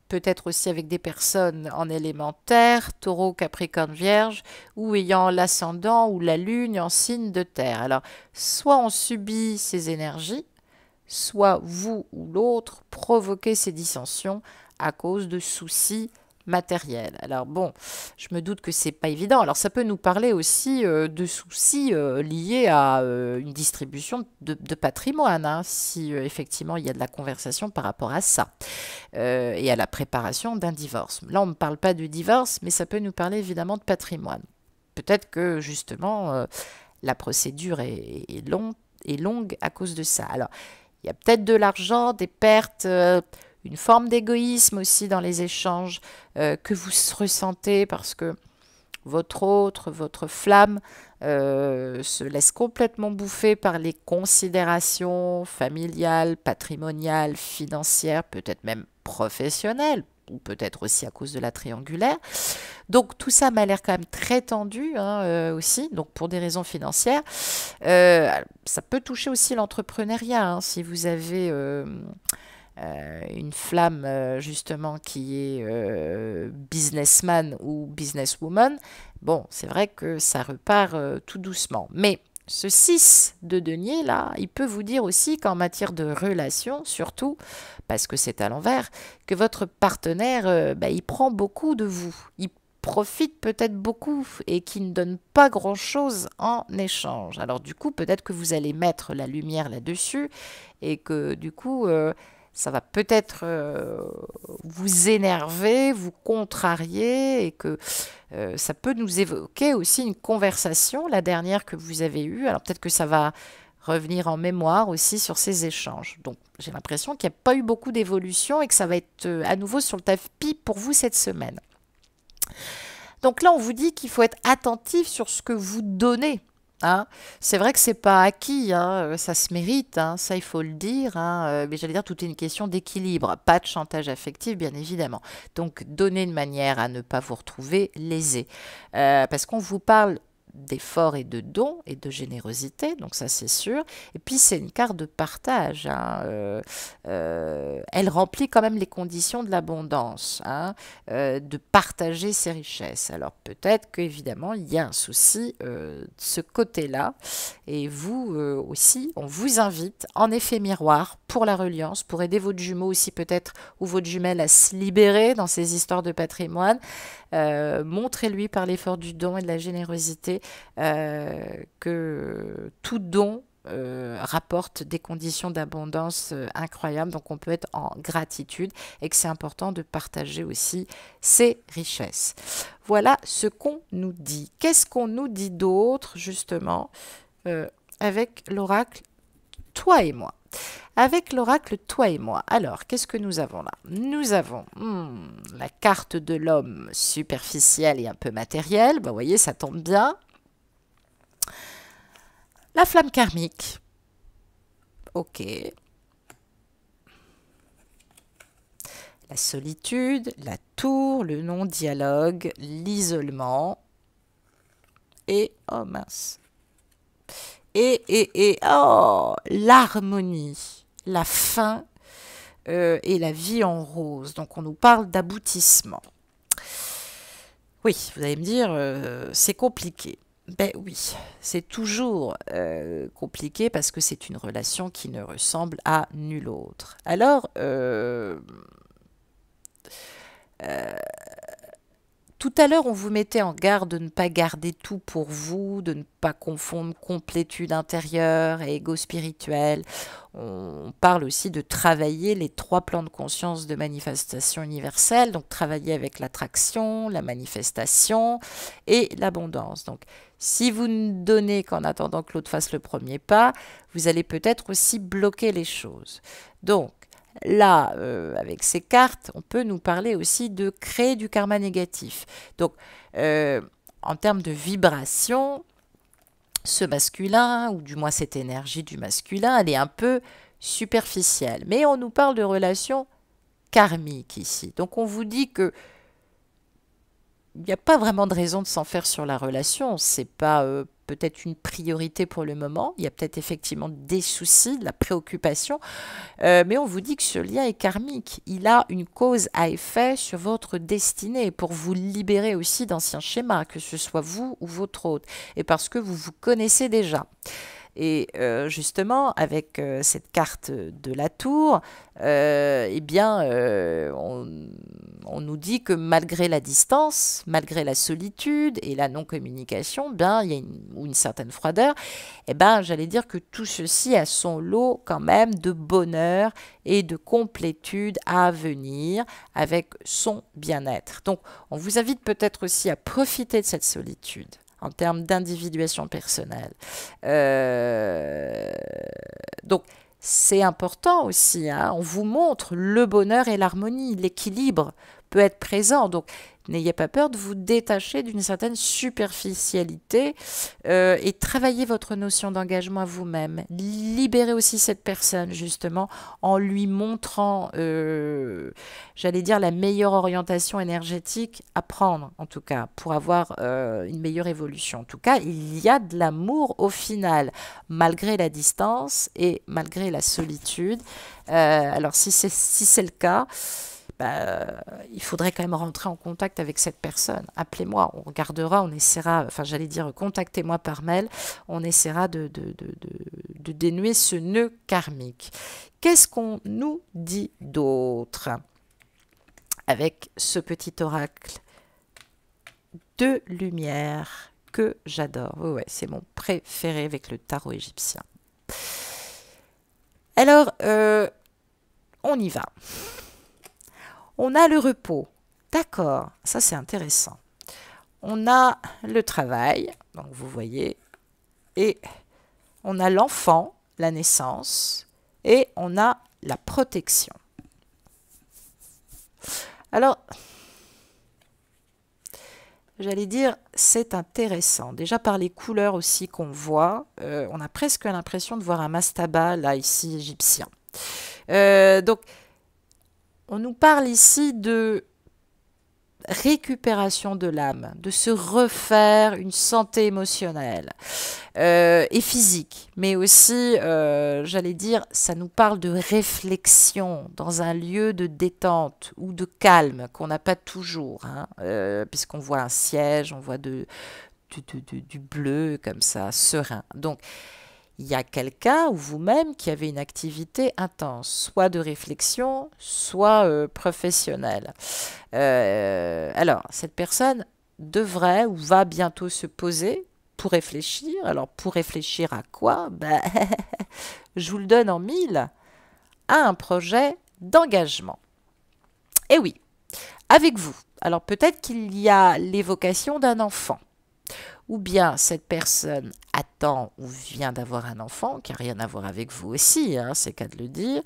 A: peut-être aussi avec des personnes en élémentaire, taureau, capricorne, vierge, ou ayant l'ascendant ou la lune en signe de terre. Alors, soit on subit ces énergies, soit vous ou l'autre provoquez ces dissensions à cause de soucis matériel. Alors bon, je me doute que c'est pas évident. Alors ça peut nous parler aussi de soucis liés à une distribution de patrimoine, hein, si effectivement il y a de la conversation par rapport à ça, et à la préparation d'un divorce. Là, on ne parle pas de divorce, mais ça peut nous parler évidemment de patrimoine. Peut-être que justement la procédure est longue à cause de ça. Alors, il y a peut-être de l'argent, des pertes, une forme d'égoïsme aussi dans les échanges que vous ressentez parce que votre flamme se laisse complètement bouffer par les considérations familiales, patrimoniales, financières, peut-être même professionnelles, ou peut-être aussi à cause de la triangulaire. Donc tout ça m'a l'air quand même très tendu, hein, aussi, donc pour des raisons financières. Ça peut toucher aussi l'entrepreneuriat, hein, si vous avez une flamme justement qui est businessman ou businesswoman. Bon, c'est vrai que ça repart tout doucement. Mais Ce 6 de denier, là, il peut vous dire aussi qu'en matière de relation, surtout, parce que c'est à l'envers, que votre partenaire, il prend beaucoup de vous. Il profite peut-être beaucoup et qui ne donne pas grand-chose en échange. Alors du coup, peut-être que vous allez mettre la lumière là-dessus et que du coup, ça va peut-être vous énerver, vous contrarier et que ça peut nous évoquer aussi une conversation, la dernière que vous avez eue. Alors peut-être que ça va revenir en mémoire aussi sur ces échanges. Donc j'ai l'impression qu'il n'y a pas eu beaucoup d'évolution et que ça va être à nouveau sur le tapis pour vous cette semaine. Donc là, on vous dit qu'il faut être attentif sur ce que vous donnez. Hein. C'est vrai que c'est pas acquis, hein, ça se mérite, hein, ça il faut le dire, hein, mais j'allais dire tout est une question d'équilibre, pas de chantage affectif bien évidemment. Donc donnez de manière à ne pas vous retrouver lésé, parce qu'on vous parle d'efforts et de dons et de générosité, donc ça c'est sûr. Et puis c'est une carte de partage, hein, elle remplit quand même les conditions de l'abondance, hein, de partager ses richesses. Alors peut-être qu'évidemment il y a un souci de ce côté-là, et vous aussi, on vous invite en effet miroir pour la reliance, pour aider votre jumeau aussi peut-être, ou votre jumelle à se libérer dans ces histoires de patrimoine. Montrez-lui par l'effort du don et de la générosité que tout don rapporte des conditions d'abondance incroyables, donc on peut être en gratitude et que c'est important de partager aussi ses richesses. Voilà ce qu'on nous dit. Qu'est-ce qu'on nous dit d'autre justement avec l'oracle Toi et moi? Avec l'oracle Toi et moi, alors, qu'est-ce que nous avons là? Nous avons la carte de l'homme superficiel et un peu matériel. Vous voyez, ça tombe bien. La flamme karmique. Ok. La solitude, la tour, le non-dialogue, l'isolement. Et, oh mince. Oh, l'harmonie, la fin et la vie en rose. Donc on nous parle d'aboutissement. Oui, vous allez me dire, c'est compliqué. Ben oui, c'est toujours compliqué parce que c'est une relation qui ne ressemble à nulle autre. Alors, tout à l'heure, on vous mettait en garde de ne pas garder tout pour vous, de ne pas confondre complétude intérieure et ego spirituel. On parle aussi de travailler les 3 plans de conscience de manifestation universelle, donc travailler avec l'attraction, la manifestation et l'abondance. Donc, si vous ne donnez qu'en attendant que l'autre fasse le premier pas, vous allez peut-être aussi bloquer les choses. Donc, là, avec ces cartes, on peut nous parler aussi de créer du karma négatif. Donc, en termes de vibration, ce masculin, ou du moins cette énergie du masculin, elle est un peu superficielle. Mais on nous parle de relations karmiques ici. Donc, on vous dit que il n'y a pas vraiment de raison de s'en faire sur la relation. C'est pas peut-être une priorité pour le moment. Il y a peut-être effectivement des soucis, de la préoccupation. Mais on vous dit que ce lien est karmique. Il a une cause à effet sur votre destinée pour vous libérer aussi d'anciens schémas, que ce soit vous ou votre hôte. Et parce que vous vous connaissez déjà. Et justement, avec cette carte de la tour, eh bien, on nous dit que malgré la distance, malgré la solitude et la non-communication, ben, il y a une certaine froideur. Eh ben, j'allais dire que tout ceci a son lot quand même de bonheur et de complétude à venir avec son bien-être. Donc, on vous invite peut-être aussi à profiter de cette solitude en termes d'individuation personnelle. Donc, c'est important aussi, hein. On vous montre le bonheur et l'harmonie, l'équilibre peut être présent. Donc, n'ayez pas peur de vous détacher d'une certaine superficialité et travailler votre notion d'engagement à vous-même. Libérez aussi cette personne, justement, en lui montrant, j'allais dire, la meilleure orientation énergétique à prendre, en tout cas, pour avoir une meilleure évolution. En tout cas, il y a de l'amour au final, malgré la distance et malgré la solitude. Alors, si c'est le cas, il faudrait quand même rentrer en contact avec cette personne. Appelez-moi, on regardera, on essaiera, enfin j'allais dire contactez-moi par mail, on essaiera de dénouer ce nœud karmique. Qu'est-ce qu'on nous dit d'autre avec ce petit oracle de lumière que j'adore? Ouais, c'est mon préféré avec le tarot égyptien. Alors, on y va. On a le repos. D'accord, ça c'est intéressant. On a le travail, donc vous voyez, et on a l'enfant, la naissance, et on a la protection. Alors, j'allais dire, c'est intéressant. Déjà par les couleurs aussi qu'on voit, on a presque l'impression de voir un mastaba, là, ici, égyptien. Donc, on nous parle ici de récupération de l'âme, de se refaire une santé émotionnelle et physique, mais aussi, j'allais dire, ça nous parle de réflexion dans un lieu de détente ou de calme qu'on n'a pas toujours, hein, puisqu'on voit un siège, on voit du bleu comme ça, serein. Donc, il y a quelqu'un ou vous-même qui avez une activité intense, soit de réflexion, soit professionnelle. Alors, cette personne devrait ou va bientôt se poser pour réfléchir. Alors, pour réfléchir à quoi? Je vous le donne en mille, à un projet d'engagement. Et oui, avec vous. Alors, peut-être qu'il y a l'évocation d'un enfant. Ou bien cette personne attend ou vient d'avoir un enfant, qui n'a rien à voir avec vous aussi, hein, c'est qu'à de le dire.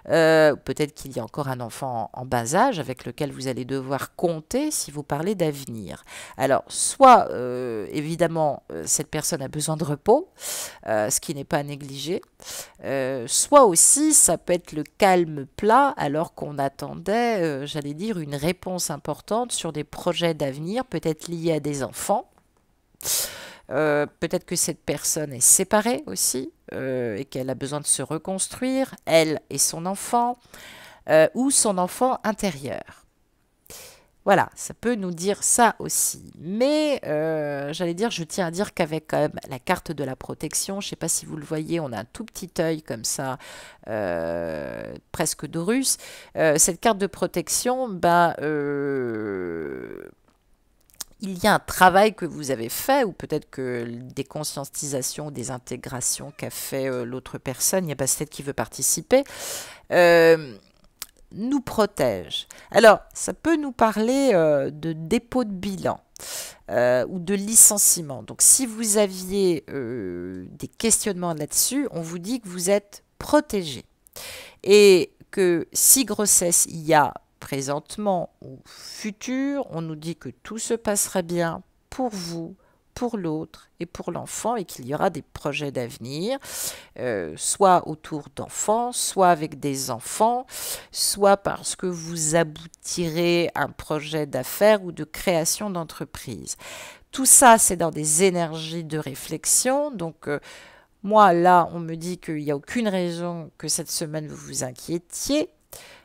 A: Peut-être qu'il y a encore un enfant en bas âge avec lequel vous allez devoir compter si vous parlez d'avenir. Alors, soit, évidemment, cette personne a besoin de repos, ce qui n'est pas à négliger. Soit aussi, ça peut être le calme plat alors qu'on attendait, j'allais dire, une réponse importante sur des projets d'avenir, peut-être liés à des enfants. Peut-être que cette personne est séparée aussi et qu'elle a besoin de se reconstruire, elle et son enfant, ou son enfant intérieur. Voilà, ça peut nous dire ça aussi. Mais j'allais dire, je tiens à dire qu'avec quand même la carte de la protection, je ne sais pas si vous le voyez, on a un tout petit œil comme ça, presque d'Horus. Cette carte de protection, il y a un travail que vous avez fait, ou peut-être que des conscientisations, des intégrations qu'a fait l'autre personne, il y a Bastet qui veut participer, nous protège. Alors, ça peut nous parler de dépôt de bilan ou de licenciement. Donc, si vous aviez des questionnements là-dessus, on vous dit que vous êtes protégé. Et que si grossesse il y a présentement ou futur, on nous dit que tout se passera bien pour vous, pour l'autre et pour l'enfant et qu'il y aura des projets d'avenir, soit autour d'enfants, soit avec des enfants, soit parce que vous aboutirez à un projet d'affaires ou de création d'entreprise. Tout ça, c'est dans des énergies de réflexion, donc moi, là, on me dit qu'il n'y a aucune raison que cette semaine vous vous inquiétiez,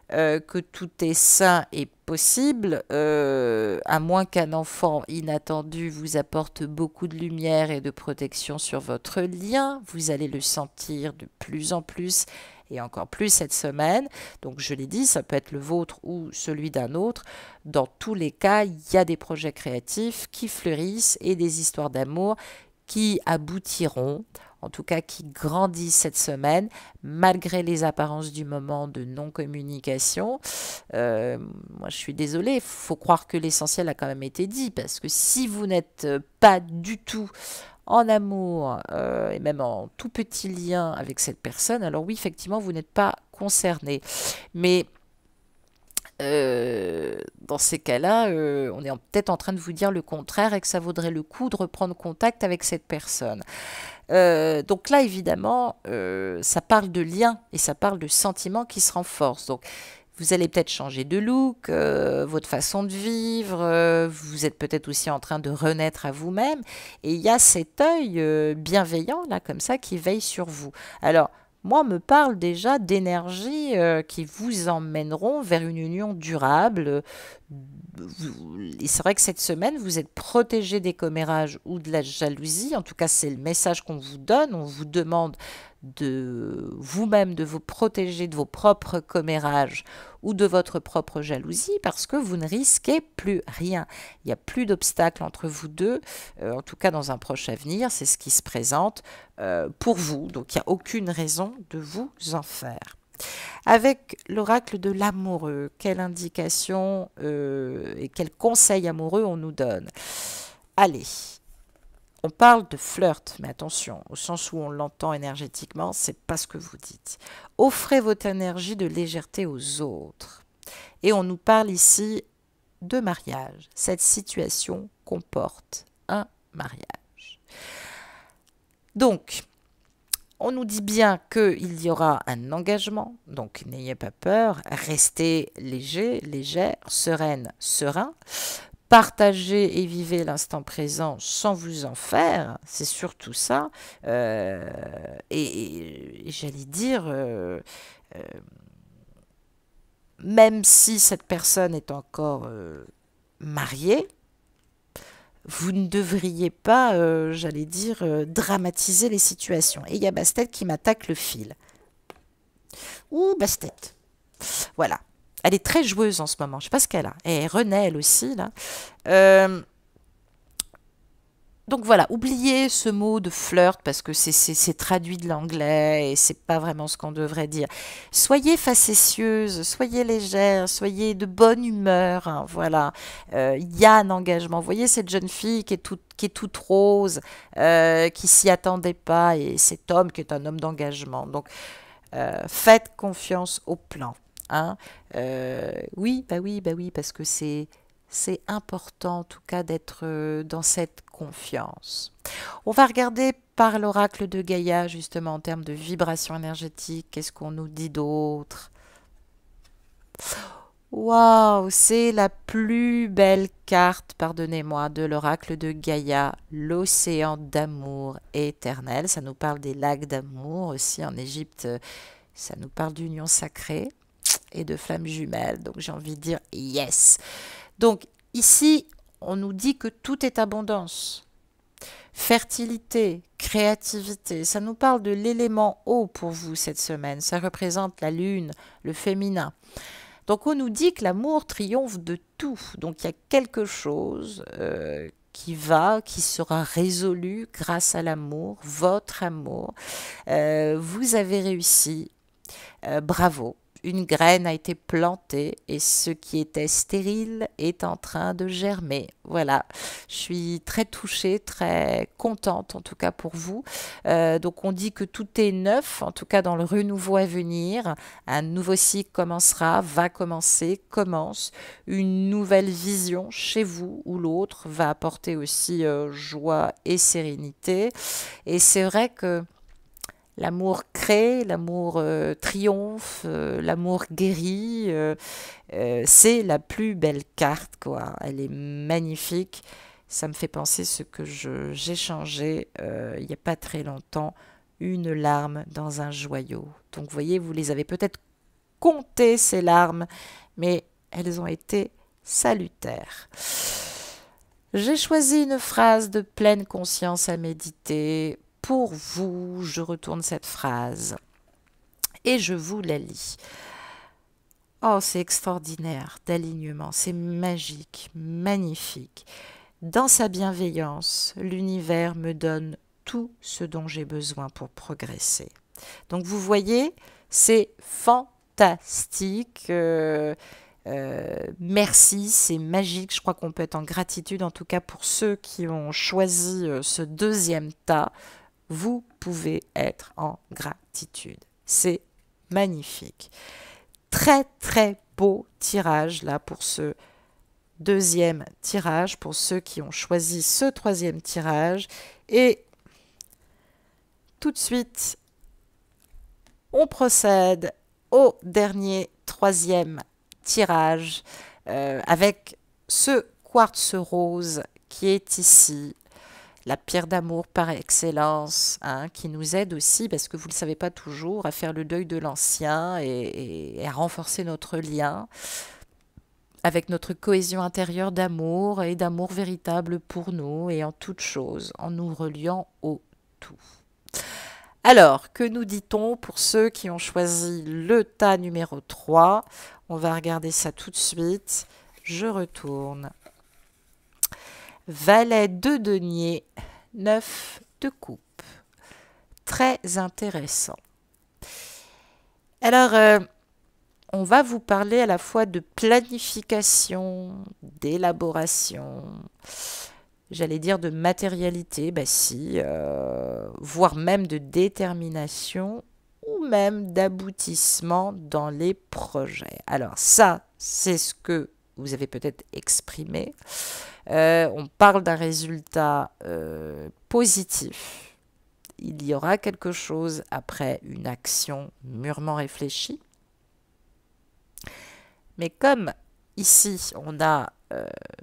A: que tout est sain et possible, à moins qu'un enfant inattendu vous apporte beaucoup de lumière et de protection sur votre lien. Vous allez le sentir de plus en plus et encore plus cette semaine. Donc je l'ai dit, ça peut être le vôtre ou celui d'un autre. Dans tous les cas, il y a des projets créatifs qui fleurissent et des histoires d'amour qui aboutiront, en tout cas qui grandissent cette semaine, malgré les apparences du moment de non-communication. Moi, je suis désolée, il faut croire que l'essentiel a quand même été dit, parce que si vous n'êtes pas du tout en amour et même en tout petit lien avec cette personne, alors oui, effectivement, vous n'êtes pas concerné. Mais dans ces cas-là, on est peut-être en train de vous dire le contraire et que ça vaudrait le coup de reprendre contact avec cette personne. Donc là, évidemment, ça parle de lien et ça parle de sentiments qui se renforcent. Donc, vous allez peut-être changer de look, votre façon de vivre, vous êtes peut-être aussi en train de renaître à vous-même. Et il y a cet œil bienveillant, là, comme ça, qui veille sur vous. Alors, moi, me parle déjà d'énergies qui vous emmèneront vers une union durable. Et c'est vrai que cette semaine, vous êtes protégé des commérages ou de la jalousie. En tout cas, c'est le message qu'on vous donne. On vous demande de vous-même de vous protéger de vos propres commérages ou de votre propre jalousie parce que vous ne risquez plus rien. Il n'y a plus d'obstacles entre vous deux, en tout cas dans un proche avenir, c'est ce qui se présente pour vous. Donc il n'y a aucune raison de vous en faire. Avec l'oracle de l'amoureux, quelle indication et quel conseil amoureux on nous donne? Allez, on parle de flirt, mais attention, au sens où on l'entend énergétiquement, c'est pas ce que vous dites. Offrez votre énergie de légèreté aux autres. Et on nous parle ici de mariage. Cette situation comporte un mariage. Donc, on nous dit bien qu'il y aura un engagement, donc n'ayez pas peur, restez léger, légère, sereine, serein. Partagez et vivez l'instant présent sans vous en faire, c'est surtout ça. Et j'allais dire, même si cette personne est encore mariée, vous ne devriez pas, j'allais dire, dramatiser les situations. Et il y a Bastet qui m'attaque le fil. Ouh, Bastet. Voilà. Elle est très joueuse en ce moment. Je ne sais pas ce qu'elle a. Et Renée, elle aussi, là. Donc voilà, oubliez ce mot de flirt parce que c'est traduit de l'anglais et c'est pas vraiment ce qu'on devrait dire. Soyez facétieuse, soyez légère, soyez de bonne humeur. Hein, voilà, il y a un engagement. Vous voyez cette jeune fille qui est toute rose, qui s'y attendait pas, et cet homme qui est un homme d'engagement. Donc faites confiance au plan. Hein. Oui, bah oui, parce que c'est important en tout cas d'être dans cette confiance. On va regarder par l'oracle de Gaïa justement en termes de vibration énergétique. Qu'est-ce qu'on nous dit d'autre? Waouh, c'est la plus belle carte, pardonnez-moi, de l'oracle de Gaïa, l'océan d'amour éternel. Ça nous parle des lacs d'amour aussi en Égypte. Ça nous parle d'union sacrée et de flammes jumelles. Donc j'ai envie de dire yes. Donc ici, on nous dit que tout est abondance. Fertilité, créativité, ça nous parle de l'élément eau pour vous cette semaine. Ça représente la lune, le féminin. Donc on nous dit que l'amour triomphe de tout. Donc il y a quelque chose qui sera résolu grâce à l'amour, votre amour. Vous avez réussi. Bravo. Une graine a été plantée et ce qui était stérile est en train de germer. Voilà, je suis très touchée, très contente en tout cas pour vous. Donc on dit que tout est neuf, en tout cas dans le renouveau à venir. Un nouveau cycle commencera, va commencer, commence. Une nouvelle vision chez vous ou l'autre va apporter aussi joie et sérénité. Et c'est vrai que l'amour crée, l'amour triomphe, l'amour guérit. C'est la plus belle carte, quoi. Elle est magnifique. Ça me fait penser ce que j'ai changé il n'y a pas très longtemps. Une larme dans un joyau. Donc, vous voyez, vous les avez peut-être comptées, ces larmes, mais elles ont été salutaires. J'ai choisi une phrase de pleine conscience à méditer. Pour vous, je retourne cette phrase et je vous la lis. Oh, c'est extraordinaire d'alignement, c'est magique, magnifique. Dans sa bienveillance, l'univers me donne tout ce dont j'ai besoin pour progresser. Donc vous voyez, c'est fantastique. Merci, c'est magique. Je crois qu'on peut être en gratitude, en tout cas pour ceux qui ont choisi ce deuxième tas. Vous pouvez être en gratitude. C'est magnifique. Très très beau tirage là pour ce deuxième tirage, pour ceux qui ont choisi ce troisième tirage. Et tout de suite, on procède au dernier troisième tirage avec ce quartz rose qui est ici. la pierre d'amour par excellence, hein, qui nous aide aussi, parce que vous ne le savez pas toujours, à faire le deuil de l'ancien et à renforcer notre lien avec notre cohésion intérieure d'amour et d'amour véritable pour nous et en toute chose, en nous reliant au tout. Alors, que nous dit-on pour ceux qui ont choisi le tas numéro 3? On va regarder ça tout de suite. Je retourne. Valet de denier, 9 de coupe. Très intéressant. Alors, on va vous parler à la fois de planification, d'élaboration, j'allais dire de matérialité, bah si, voire même de détermination ou même d'aboutissement dans les projets. Alors ça, c'est ce que vous avez peut-être exprimé. On parle d'un résultat positif. Il y aura quelque chose après une action mûrement réfléchie. Mais comme ici, on a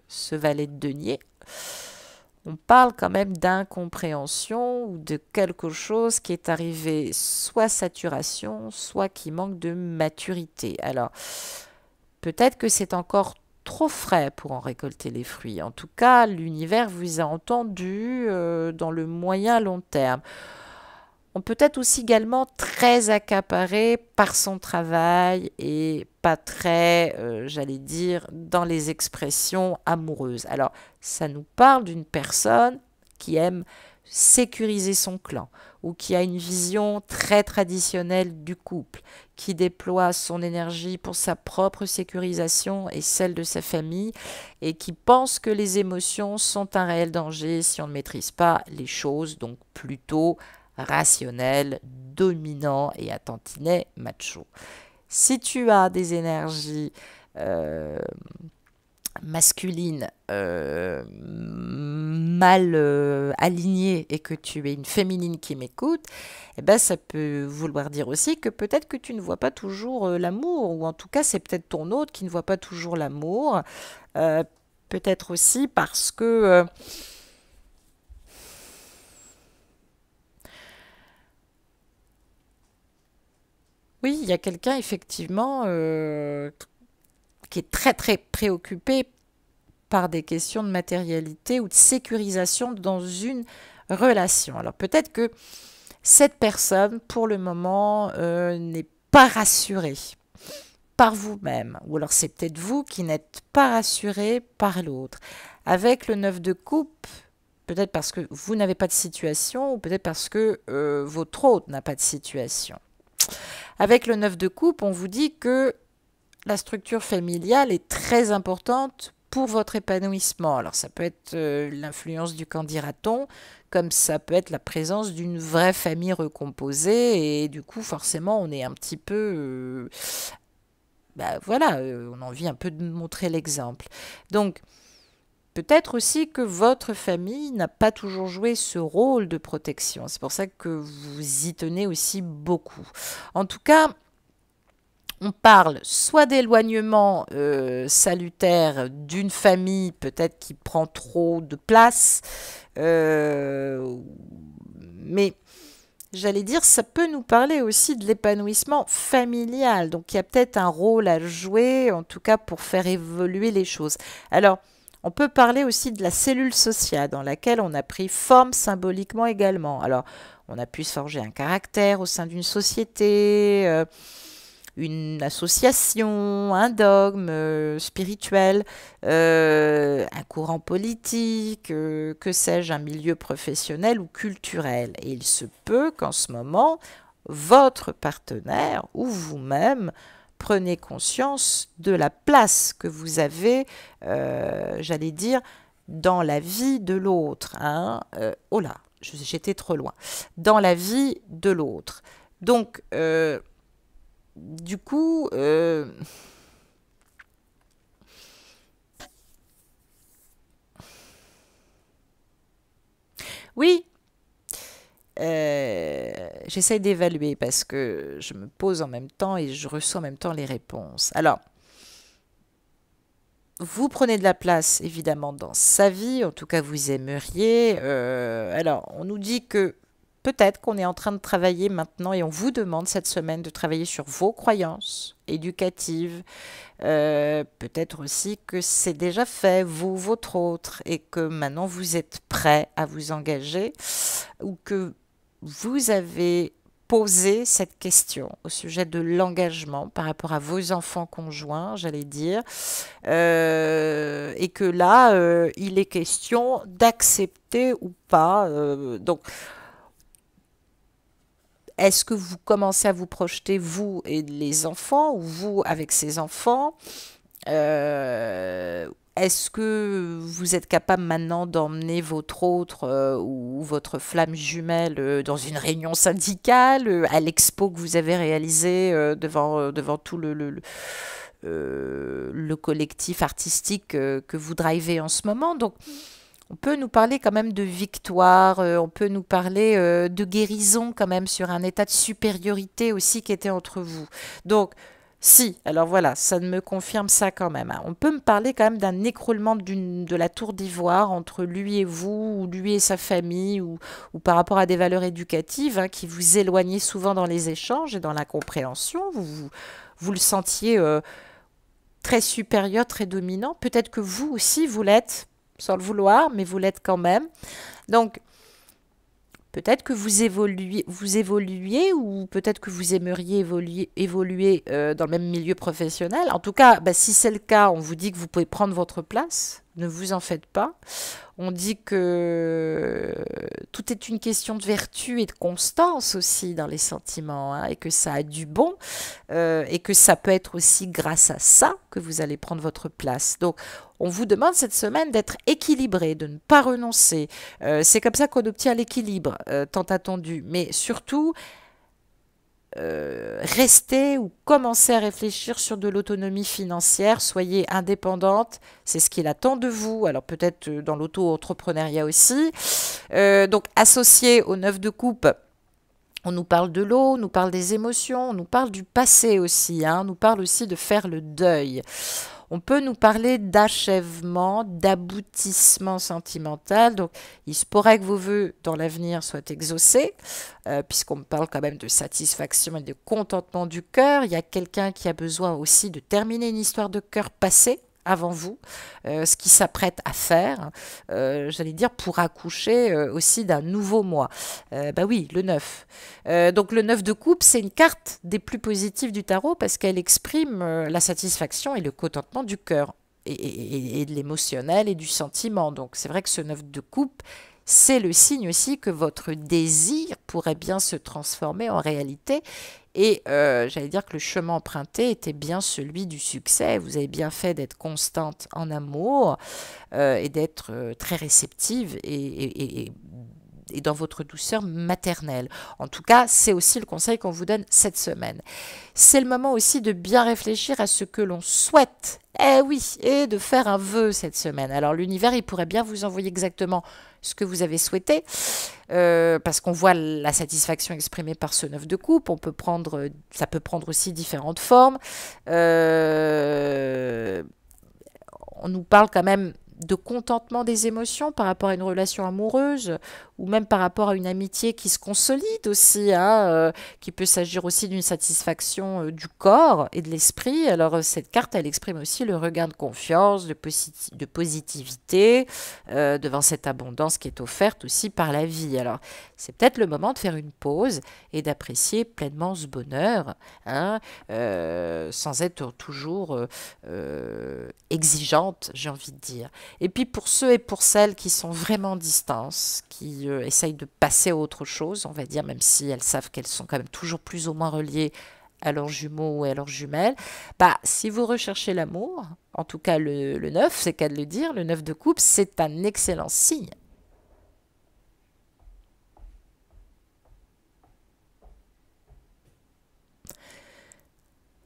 A: ce valet de denier, on parle quand même d'incompréhension ou de quelque chose qui est arrivé soit saturation, soit qui manque de maturité. Alors, peut-être que c'est encore trop frais pour en récolter les fruits. En tout cas, l'univers vous a entendu dans le moyen long terme. On peut être aussi également très accaparé par son travail et pas très, j'allais dire, dans les expressions amoureuses. Alors, ça nous parle d'une personne qui aime sécuriser son clan ou qui a une vision très traditionnelle du couple, qui déploie son énergie pour sa propre sécurisation et celle de sa famille et qui pense que les émotions sont un réel danger si on ne maîtrise pas les choses, donc plutôt rationnel, dominant et à tantinet macho. Si tu as des énergies masculines mal alignées et que tu es une féminine qui m'écoute, eh ben ça peut vouloir dire aussi que peut-être que tu ne vois pas toujours l'amour, ou en tout cas c'est peut-être ton autre qui ne voit pas toujours l'amour. Peut-être aussi parce que oui, il y a quelqu'un effectivement qui est très très préoccupé par des questions de matérialité ou de sécurisation dans une relation. Alors peut-être que cette personne, pour le moment, n'est pas rassurée par vous-même, ou alors c'est peut-être vous qui n'êtes pas rassuré par l'autre. Avec le 9 de coupe, peut-être parce que vous n'avez pas de situation, ou peut-être parce que votre autre n'a pas de situation. Avec le 9 de coupe, on vous dit que la structure familiale est très importante pour votre épanouissement. Alors ça peut être l'influence du candidaton, comme ça peut être la présence d'une vraie famille recomposée, et du coup forcément on est un petit peu... voilà, on a envie un peu de montrer l'exemple. Donc peut-être aussi que votre famille n'a pas toujours joué ce rôle de protection. C'est pour ça que vous y tenez aussi beaucoup. En tout cas, on parle soit d'éloignement salutaire d'une famille, peut-être qui prend trop de place, mais j'allais dire, ça peut nous parler aussi de l'épanouissement familial. Donc il y a peut-être un rôle à jouer, en tout cas pour faire évoluer les choses. Alors, on peut parler aussi de la cellule sociale dans laquelle on a pris forme symboliquement également. Alors, on a pu se forger un caractère au sein d'une société, une association, un dogme spirituel, un courant politique, que sais-je, un milieu professionnel ou culturel. Et il se peut qu'en ce moment, votre partenaire ou vous-même prenez conscience de la place que vous avez, j'allais dire, dans la vie de l'autre. Hein. Oh là, j'étais trop loin. Dans la vie de l'autre. Donc, du coup, oui, j'essaye d'évaluer parce que je me pose en même temps et je reçois en même temps les réponses. Alors, vous prenez de la place, évidemment, dans sa vie, en tout cas vous aimeriez. Alors, on nous dit que peut-être qu'on est en train de travailler maintenant et on vous demande cette semaine de travailler sur vos croyances éducatives. Peut-être aussi que c'est déjà fait, vous, votre autre, et que maintenant vous êtes prêt à vous engager ou que vous avez posé cette question au sujet de l'engagement par rapport à vos enfants conjoints, j'allais dire, et que là, il est question d'accepter ou pas. Donc, est-ce que vous commencez à vous projeter, vous et les enfants, ou vous avec ces enfants? Est-ce que vous êtes capable maintenant d'emmener votre autre ou votre flamme jumelle dans une réunion syndicale, à l'expo que vous avez réalisé devant tout le collectif artistique que vous drivez en ce moment? Donc, on peut nous parler quand même de victoire, on peut nous parler de guérison quand même sur un état de supériorité aussi qui était entre vous. Donc, si, alors voilà, ça me confirme ça quand même, hein. On peut me parler quand même d'un écroulement de la tour d'ivoire entre lui et vous, ou lui et sa famille, ou par rapport à des valeurs éducatives hein, qui vous éloignaient souvent dans les échanges et dans la compréhension. Vous le sentiez très supérieur, très dominant. Peut-être que vous aussi, vous l'êtes sans le vouloir, mais vous l'êtes quand même. Donc, peut-être que vous évoluez ou peut-être que vous aimeriez évoluer dans le même milieu professionnel. En tout cas, bah, si c'est le cas, on vous dit que vous pouvez prendre votre place. Ne vous en faites pas. On dit que tout est une question de vertu et de constance aussi dans les sentiments, hein, et que ça a du bon, et que ça peut être aussi grâce à ça que vous allez prendre votre place. Donc, on vous demande cette semaine d'être équilibré, de ne pas renoncer. C'est comme ça qu'on obtient l'équilibre tant attendu. Mais surtout, restez ou commencez à réfléchir sur de l'autonomie financière, soyez indépendante, c'est ce qu'il attend de vous, alors peut-être dans l'auto-entrepreneuriat aussi. Donc associé au 9 de coupe, on nous parle de l'eau, on nous parle des émotions, on nous parle du passé aussi, hein, on nous parle aussi de faire le deuil. On peut nous parler d'achèvement, d'aboutissement sentimental. Donc, il se pourrait que vos vœux dans l'avenir soient exaucés, puisqu'on me parle quand même de satisfaction et de contentement du cœur. Il y a quelqu'un qui a besoin aussi de terminer une histoire de cœur passée avant vous, ce qui s'apprête à faire, j'allais dire, pour accoucher aussi d'un nouveau mois. Bah oui, le 9. Donc le 9 de coupe, c'est une carte des plus positives du tarot parce qu'elle exprime la satisfaction et le contentement du cœur et de l'émotionnel et du sentiment. Donc c'est vrai que ce 9 de coupe, c'est le signe aussi que votre désir pourrait bien se transformer en réalité. Et j'allais dire que le chemin emprunté était bien celui du succès. Vous avez bien fait d'être constante en amour et d'être très réceptive et dans votre douceur maternelle. En tout cas, c'est aussi le conseil qu'on vous donne cette semaine. C'est le moment aussi de bien réfléchir à ce que l'on souhaite. Eh oui, et de faire un vœu cette semaine. Alors l'univers, il pourrait bien vous envoyer exactement ce que vous avez souhaité, parce qu'on voit la satisfaction exprimée par ce 9 de coupe. Ça peut prendre aussi différentes formes. On nous parle quand même de contentement des émotions par rapport à une relation amoureuse ou même par rapport à une amitié qui se consolide aussi, hein, qui peut s'agir aussi d'une satisfaction du corps et de l'esprit. Alors cette carte, elle exprime aussi le regain de confiance, de positivité devant cette abondance qui est offerte aussi par la vie. Alors c'est peut-être le moment de faire une pause et d'apprécier pleinement ce bonheur, hein, sans être toujours exigeante, j'ai envie de dire. Et puis pour ceux et pour celles qui sont vraiment en distance, qui essayent de passer à autre chose, on va dire, même si elles savent qu'elles sont quand même toujours plus ou moins reliées à leurs jumeaux ou à leurs jumelles, bah, si vous recherchez l'amour, en tout cas le 9, c'est qu'à de le dire, le 9 de coupe, c'est un excellent signe.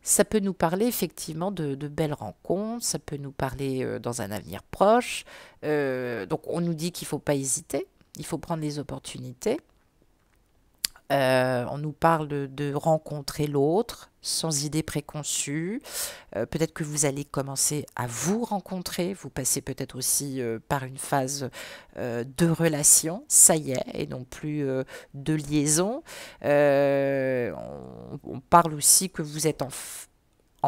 A: Ça peut nous parler effectivement de belles rencontres, ça peut nous parler dans un avenir proche. Donc on nous dit qu'il ne faut pas hésiter, il faut prendre les opportunités. On nous parle de rencontrer l'autre sans idée préconçue. Peut-être que vous allez commencer à vous rencontrer. Vous passez peut-être aussi par une phase de relation, ça y est, et non plus de liaison. On parle aussi que vous êtes en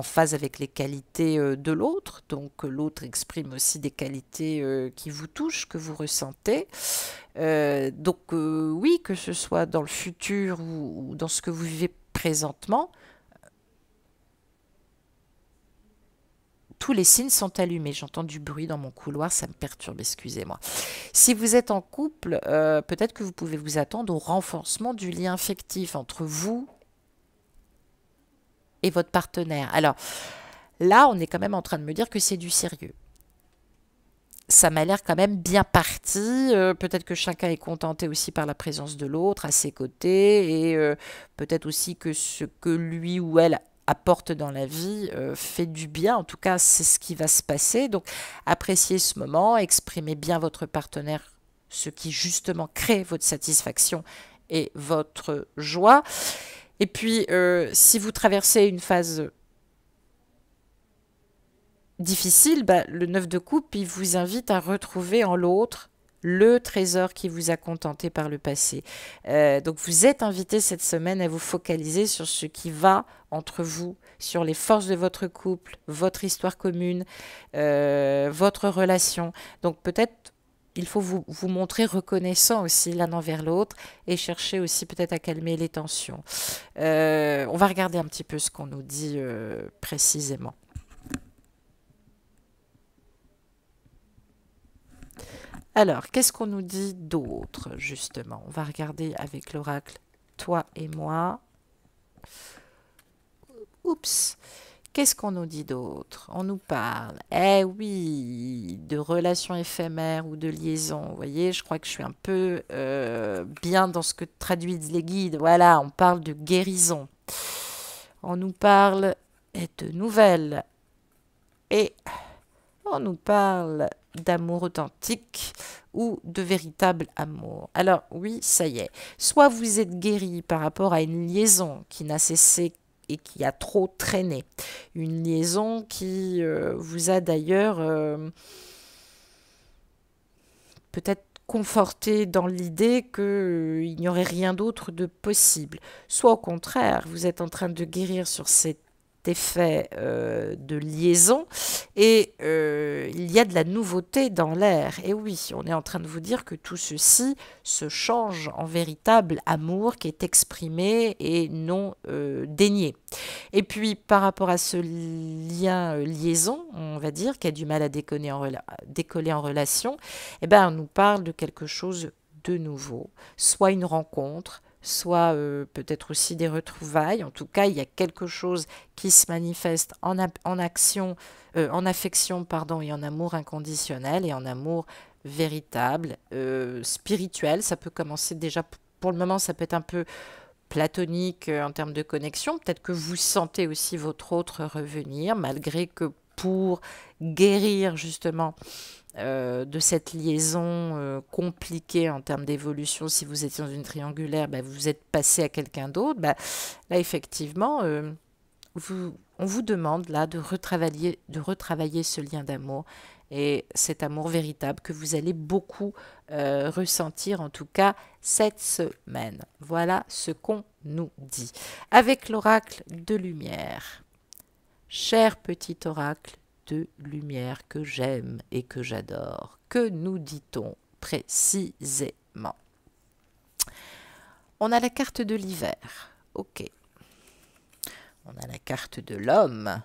A: phase avec les qualités de l'autre. Donc l'autre exprime aussi des qualités qui vous touchent, que vous ressentez. Donc oui, que ce soit dans le futur ou dans ce que vous vivez présentement, tous les signes sont allumés. J'entends du bruit dans mon couloir, ça me perturbe, excusez-moi. Si vous êtes en couple, peut-être que vous pouvez vous attendre au renforcement du lien affectif entre vous et votre partenaire. Alors là, on est quand même en train de me dire que c'est du sérieux. Ça m'a l'air quand même bien parti. Peut-être que chacun est contenté aussi par la présence de l'autre à ses côtés et peut-être aussi que ce que lui ou elle apporte dans la vie fait du bien. En tout cas, c'est ce qui va se passer. Donc, appréciez ce moment, exprimez bien votre partenaire, ce qui justement crée votre satisfaction et votre joie. Et puis, si vous traversez une phase difficile, bah, le 9 de coupe, il vous invite à retrouver en l'autre le trésor qui vous a contenté par le passé. Donc vous êtes invité cette semaine à vous focaliser sur ce qui va entre vous, sur les forces de votre couple, votre histoire commune, votre relation. Donc peut-être il faut vous montrer reconnaissant aussi l'un envers l'autre et chercher aussi peut-être à calmer les tensions. On va regarder un petit peu ce qu'on nous dit précisément. Alors, qu'est-ce qu'on nous dit d'autre, justement? On va regarder avec l'oracle, toi et moi. Oups! Qu'est-ce qu'on nous dit d'autre? On nous parle, eh oui, de relations éphémères ou de liaisons. Vous voyez, je crois que je suis un peu bien dans ce que traduisent les guides. Voilà, on parle de guérison. On nous parle de nouvelles. Et on nous parle d'amour authentique ou de véritable amour. Alors oui, ça y est. Soit vous êtes guéri par rapport à une liaison qui n'a cessé et qui a trop traîné. Une liaison qui vous a d'ailleurs peut-être conforté dans l'idée qu'il n'y aurait rien d'autre de possible. Soit au contraire, vous êtes en train de guérir sur cet effet de liaison et il y a de la nouveauté dans l'air. Et oui, on est en train de vous dire que tout ceci se change en véritable amour qui est exprimé et non dénié. Et puis par rapport à ce lien liaison, on va dire, qui a du mal à décoller en relation, eh ben, on nous parle de quelque chose de nouveau, soit une rencontre, soit peut-être aussi des retrouvailles. En tout cas, il y a quelque chose qui se manifeste en affection, pardon, et en amour inconditionnel et en amour véritable, spirituel. Ça peut commencer déjà, pour le moment, ça peut être un peu platonique en termes de connexion. Peut-être que vous sentez aussi votre autre revenir, malgré que pour guérir justement de cette liaison compliquée en termes d'évolution, si vous étiez dans une triangulaire, bah, vous êtes passé à quelqu'un d'autre, bah, là effectivement, on vous demande là de retravailler ce lien d'amour et cet amour véritable que vous allez beaucoup ressentir, en tout cas cette semaine. Voilà ce qu'on nous dit. Avec l'oracle de lumière. Cher petit oracle de lumière que j'aime et que j'adore, que nous dit-on précisément? On a la carte de l'hiver, ok. On a la carte de l'homme,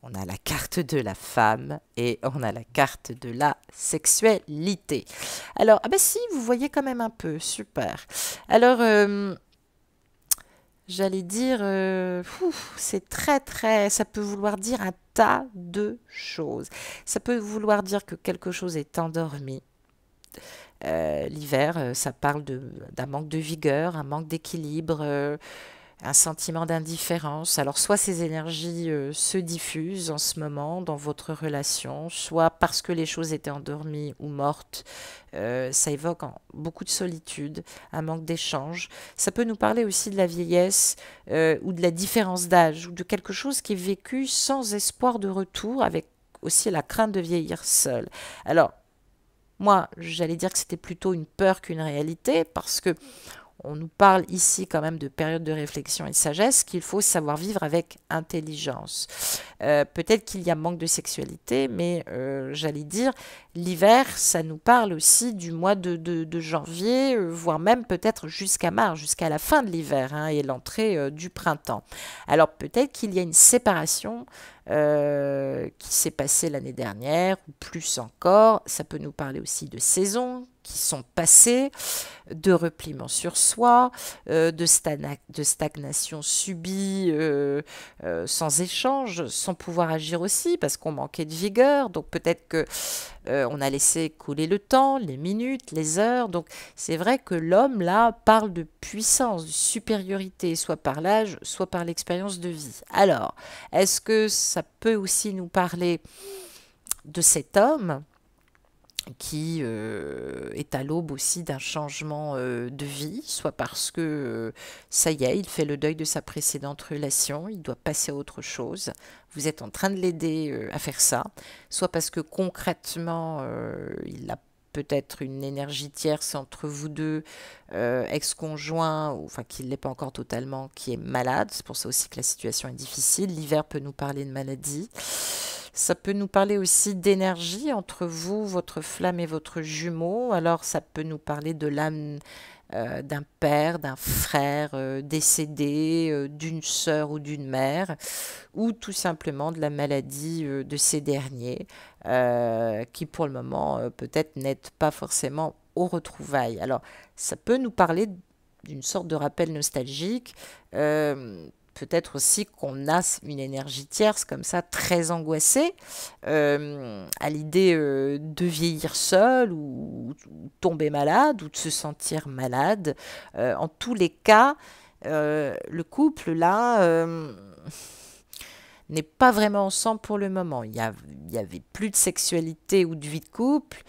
A: on a la carte de la femme et on a la carte de la sexualité. Alors, ah ben si, vous voyez quand même un peu, super. Alors, j'allais dire, c'est très, ça peut vouloir dire un tas de choses. Ça peut vouloir dire que quelque chose est endormi. L'hiver, ça parle d'un manque de vigueur, un manque d'équilibre, un sentiment d'indifférence. Alors soit ces énergies se diffusent en ce moment dans votre relation, soit parce que les choses étaient endormies ou mortes. Ça évoque beaucoup de solitude, un manque d'échange. Ça peut nous parler aussi de la vieillesse ou de la différence d'âge ou de quelque chose qui est vécu sans espoir de retour, avec aussi la crainte de vieillir seul. Alors, moi, j'allais dire que c'était plutôt une peur qu'une réalité, parce que on nous parle ici quand même de période de réflexion et de sagesse qu'il faut savoir vivre avec intelligence. Peut-être qu'il y a manque de sexualité, mais j'allais dire, l'hiver, ça nous parle aussi du mois de janvier, voire même peut-être jusqu'à mars, jusqu'à la fin de l'hiver hein, et l'entrée du printemps. Alors peut-être qu'il y a une séparation qui s'est passée l'année dernière, ou plus encore. Ça peut nous parler aussi de saisons qui sont passées, de repliement sur soi, de stagnation subie sans échange, sans pouvoir agir aussi parce qu'on manquait de vigueur. Donc peut-être que on a laissé couler le temps, les minutes, les heures. Donc c'est vrai que l'homme là parle de puissance, de supériorité, soit par l'âge, soit par l'expérience de vie. Alors, est-ce que ça peut aussi nous parler de cet homme qui est à l'aube aussi d'un changement de vie, soit parce que ça y est, il fait le deuil de sa précédente relation, il doit passer à autre chose, vous êtes en train de l'aider à faire ça, soit parce que concrètement, il a peut-être une énergie tierce entre vous deux, ex-conjoint, enfin qui ne l'est pas encore totalement, qui est malade, c'est pour ça aussi que la situation est difficile, l'hiver peut nous parler de maladie. Ça peut nous parler aussi d'énergie entre vous, votre flamme et votre jumeau. Alors ça peut nous parler de l'âme d'un père, d'un frère décédé, d'une sœur ou d'une mère, ou tout simplement de la maladie de ces derniers, qui pour le moment peut-être n'aident pas forcément aux retrouvailles. Alors ça peut nous parler d'une sorte de rappel nostalgique. Peut-être aussi qu'on a une énergie tierce comme ça, très angoissée, à l'idée de vieillir seul ou tomber malade ou de se sentir malade. En tous les cas, le couple là n'est pas vraiment ensemble pour le moment. Il y avait plus de sexualité ou de vie de couple.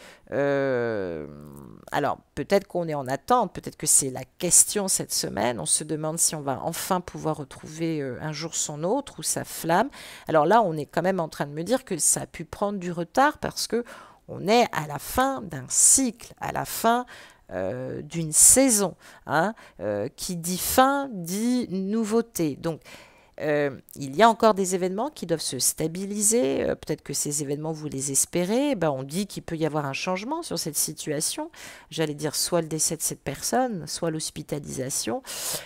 A: Alors, peut-être qu'on est en attente, peut-être que c'est la question cette semaine. On se demande si on va enfin pouvoir retrouver un jour son autre ou sa flamme. Alors là, on est quand même en train de me dire que ça a pu prendre du retard parce que on est à la fin d'un cycle, à la fin d'une saison. Hein, qui dit fin, dit nouveauté. Donc, il y a encore des événements qui doivent se stabiliser. Peut-être que ces événements, vous les espérez. Ben, on dit qu'il peut y avoir un changement sur cette situation. J'allais dire soit le décès de cette personne, soit l'hospitalisation,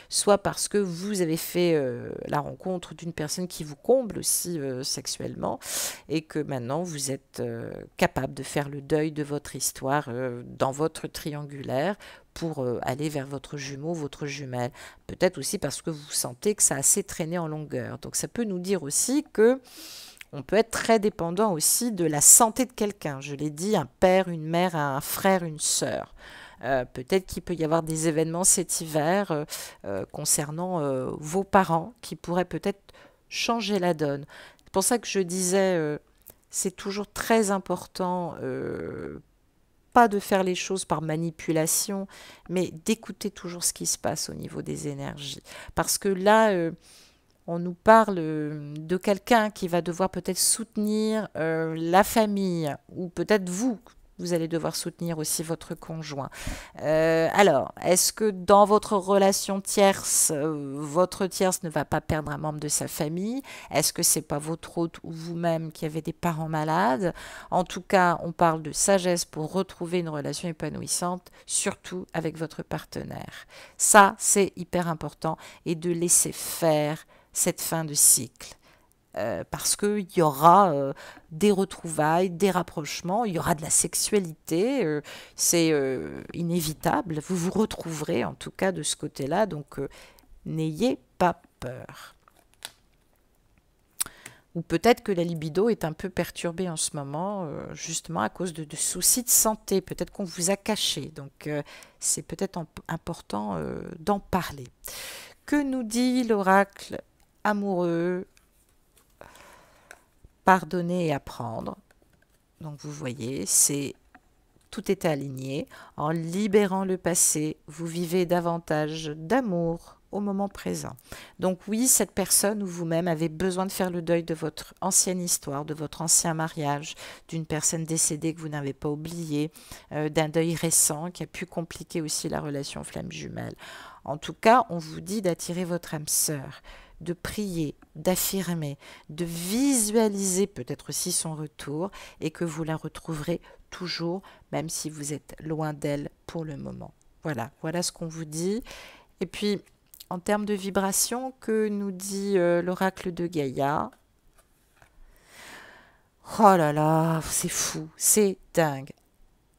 A: soit parce que vous avez fait la rencontre d'une personne qui vous comble aussi sexuellement et que maintenant vous êtes capable de faire le deuil de votre histoire dans votre triangulaire pour aller vers votre jumeau, votre jumelle. Peut-être aussi parce que vous sentez que ça a assez traîné en longueur. Donc ça peut nous dire aussi que on peut être très dépendant aussi de la santé de quelqu'un. Je l'ai dit, un père, une mère, un frère, une sœur. Peut-être qu'il peut y avoir des événements cet hiver concernant vos parents qui pourraient peut-être changer la donne. C'est pour ça que je disais, c'est toujours très important pas de faire les choses par manipulation, mais d'écouter toujours ce qui se passe au niveau des énergies. Parce que là, on nous parle de quelqu'un qui va devoir peut-être soutenir la famille, ou peut-être vous allez devoir soutenir aussi votre conjoint. Alors, est-ce que dans votre relation tierce, votre tierce ne va pas perdre un membre de sa famille? Est-ce que c'est pas votre hôte ou vous-même qui avez des parents malades? En tout cas, on parle de sagesse pour retrouver une relation épanouissante, surtout avec votre partenaire. Ça, c'est hyper important, et de laisser faire cette fin de cycle. Parce qu'il y aura des retrouvailles, des rapprochements, il y aura de la sexualité, c'est inévitable, vous vous retrouverez en tout cas de ce côté-là, donc n'ayez pas peur. Ou peut-être que la libido est un peu perturbée en ce moment, justement à cause de soucis de santé, peut-être qu'on vous a caché, donc c'est peut-être important d'en parler. Que nous dit l'oracle amoureux? Pardonner et apprendre. Donc vous voyez, tout est aligné. En libérant le passé, vous vivez davantage d'amour au moment présent. Donc oui, cette personne ou vous-même avez besoin de faire le deuil de votre ancienne histoire, de votre ancien mariage, d'une personne décédée que vous n'avez pas oubliée, d'un deuil récent qui a pu compliquer aussi la relation flamme jumelle. En tout cas, on vous dit d'attirer votre âme sœur, de prier, d'affirmer, de visualiser peut-être aussi son retour et que vous la retrouverez toujours, même si vous êtes loin d'elle pour le moment. Voilà, voilà ce qu'on vous dit. Et puis, en termes de vibration, que nous dit l'oracle de Gaïa? Oh là là, c'est fou, c'est dingue.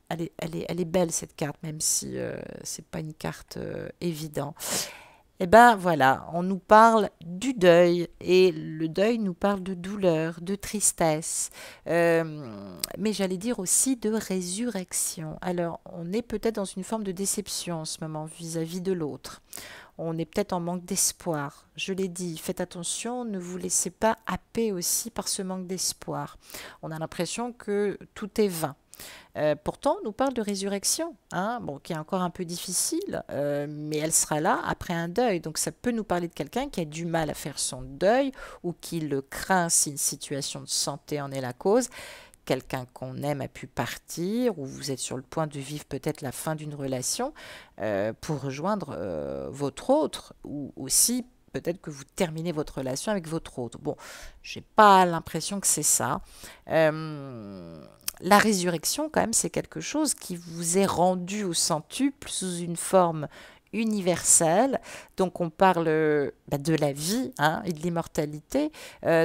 A: Elle est belle cette carte, même si c'est pas une carte évidente. Eh ben voilà, on nous parle du deuil et le deuil nous parle de douleur, de tristesse, mais j'allais dire aussi de résurrection. Alors on est peut-être dans une forme de déception en ce moment vis-à-vis de l'autre. On est peut-être en manque d'espoir. Je l'ai dit, faites attention, ne vous laissez pas happer aussi par ce manque d'espoir. On a l'impression que tout est vain. Pourtant, on nous parle de résurrection, hein, bon, qui est encore un peu difficile, mais elle sera là après un deuil. Donc ça peut nous parler de quelqu'un qui a du mal à faire son deuil ou qui le craint si une situation de santé en est la cause. Quelqu'un qu'on aime a pu partir ou vous êtes sur le point de vivre peut-être la fin d'une relation pour rejoindre votre autre ou aussi peut-être que vous terminez votre relation avec votre autre. Bon, j'ai pas l'impression que c'est ça. La résurrection, quand même, c'est quelque chose qui vous est rendu au centuple sous une forme universelle. Donc on parle de la vie, hein, et de l'immortalité.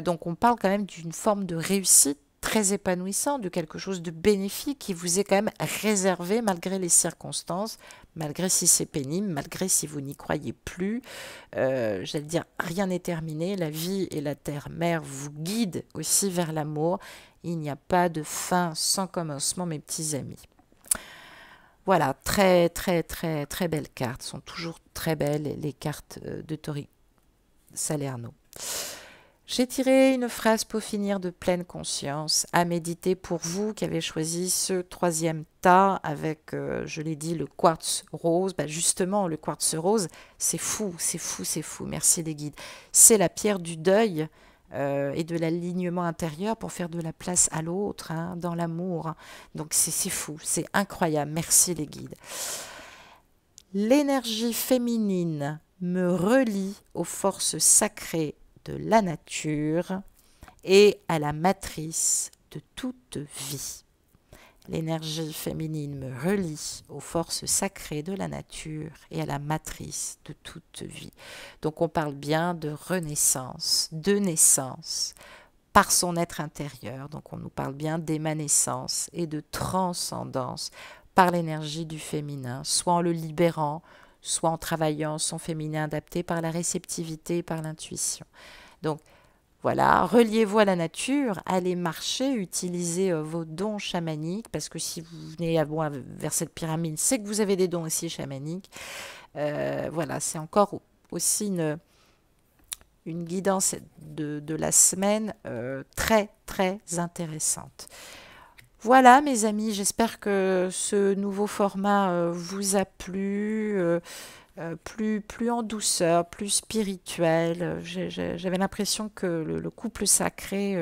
A: Donc on parle quand même d'une forme de réussite très épanouissant, de quelque chose de bénéfique qui vous est quand même réservé malgré les circonstances, malgré si c'est pénible, malgré si vous n'y croyez plus. J'allais dire, rien n'est terminé, la vie et la terre-mère vous guident aussi vers l'amour. Il n'y a pas de fin sans commencement, mes petits amis. Voilà, très très très très belles cartes, sont toujours très belles les cartes de Tori Salerno. J'ai tiré une phrase pour finir de pleine conscience, à méditer pour vous qui avez choisi ce troisième tas avec, je l'ai dit, le quartz rose. Ben justement, le quartz rose, c'est fou, c'est fou, c'est fou. Merci les guides. C'est la pierre du deuil et de l'alignement intérieur pour faire de la place à l'autre, hein, dans l'amour. Donc c'est fou, c'est incroyable. Merci les guides. L'énergie féminine me relie aux forces sacrées de la nature et à la matrice de toute vie. L'énergie féminine me relie aux forces sacrées de la nature et à la matrice de toute vie. Donc on parle bien de renaissance, de naissance par son être intérieur. Donc on nous parle bien d'émanescence et de transcendance par l'énergie du féminin, soit en le libérant, soit en travaillant son féminin adapté par la réceptivité et par l'intuition. Donc voilà, reliez-vous à la nature, allez marcher, utilisez vos dons chamaniques, parce que si vous venez vers cette pyramide, c'est que vous avez des dons aussi chamaniques. Voilà, c'est encore aussi une guidance de la semaine très très intéressante. Voilà mes amis, j'espère que ce nouveau format vous a plu, plus en douceur, plus spirituel. J'avais l'impression que le couple sacré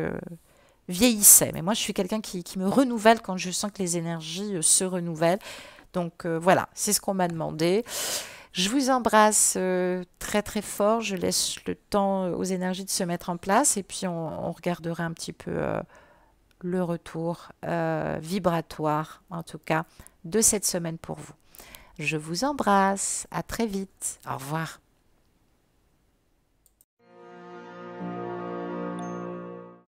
A: vieillissait, mais moi je suis quelqu'un qui me renouvelle quand je sens que les énergies se renouvellent. Donc voilà, c'est ce qu'on m'a demandé. Je vous embrasse très très fort, je laisse le temps aux énergies de se mettre en place et puis on regardera un petit peu le retour vibratoire, en tout cas, de cette semaine pour vous. Je vous embrasse, à très vite, au revoir.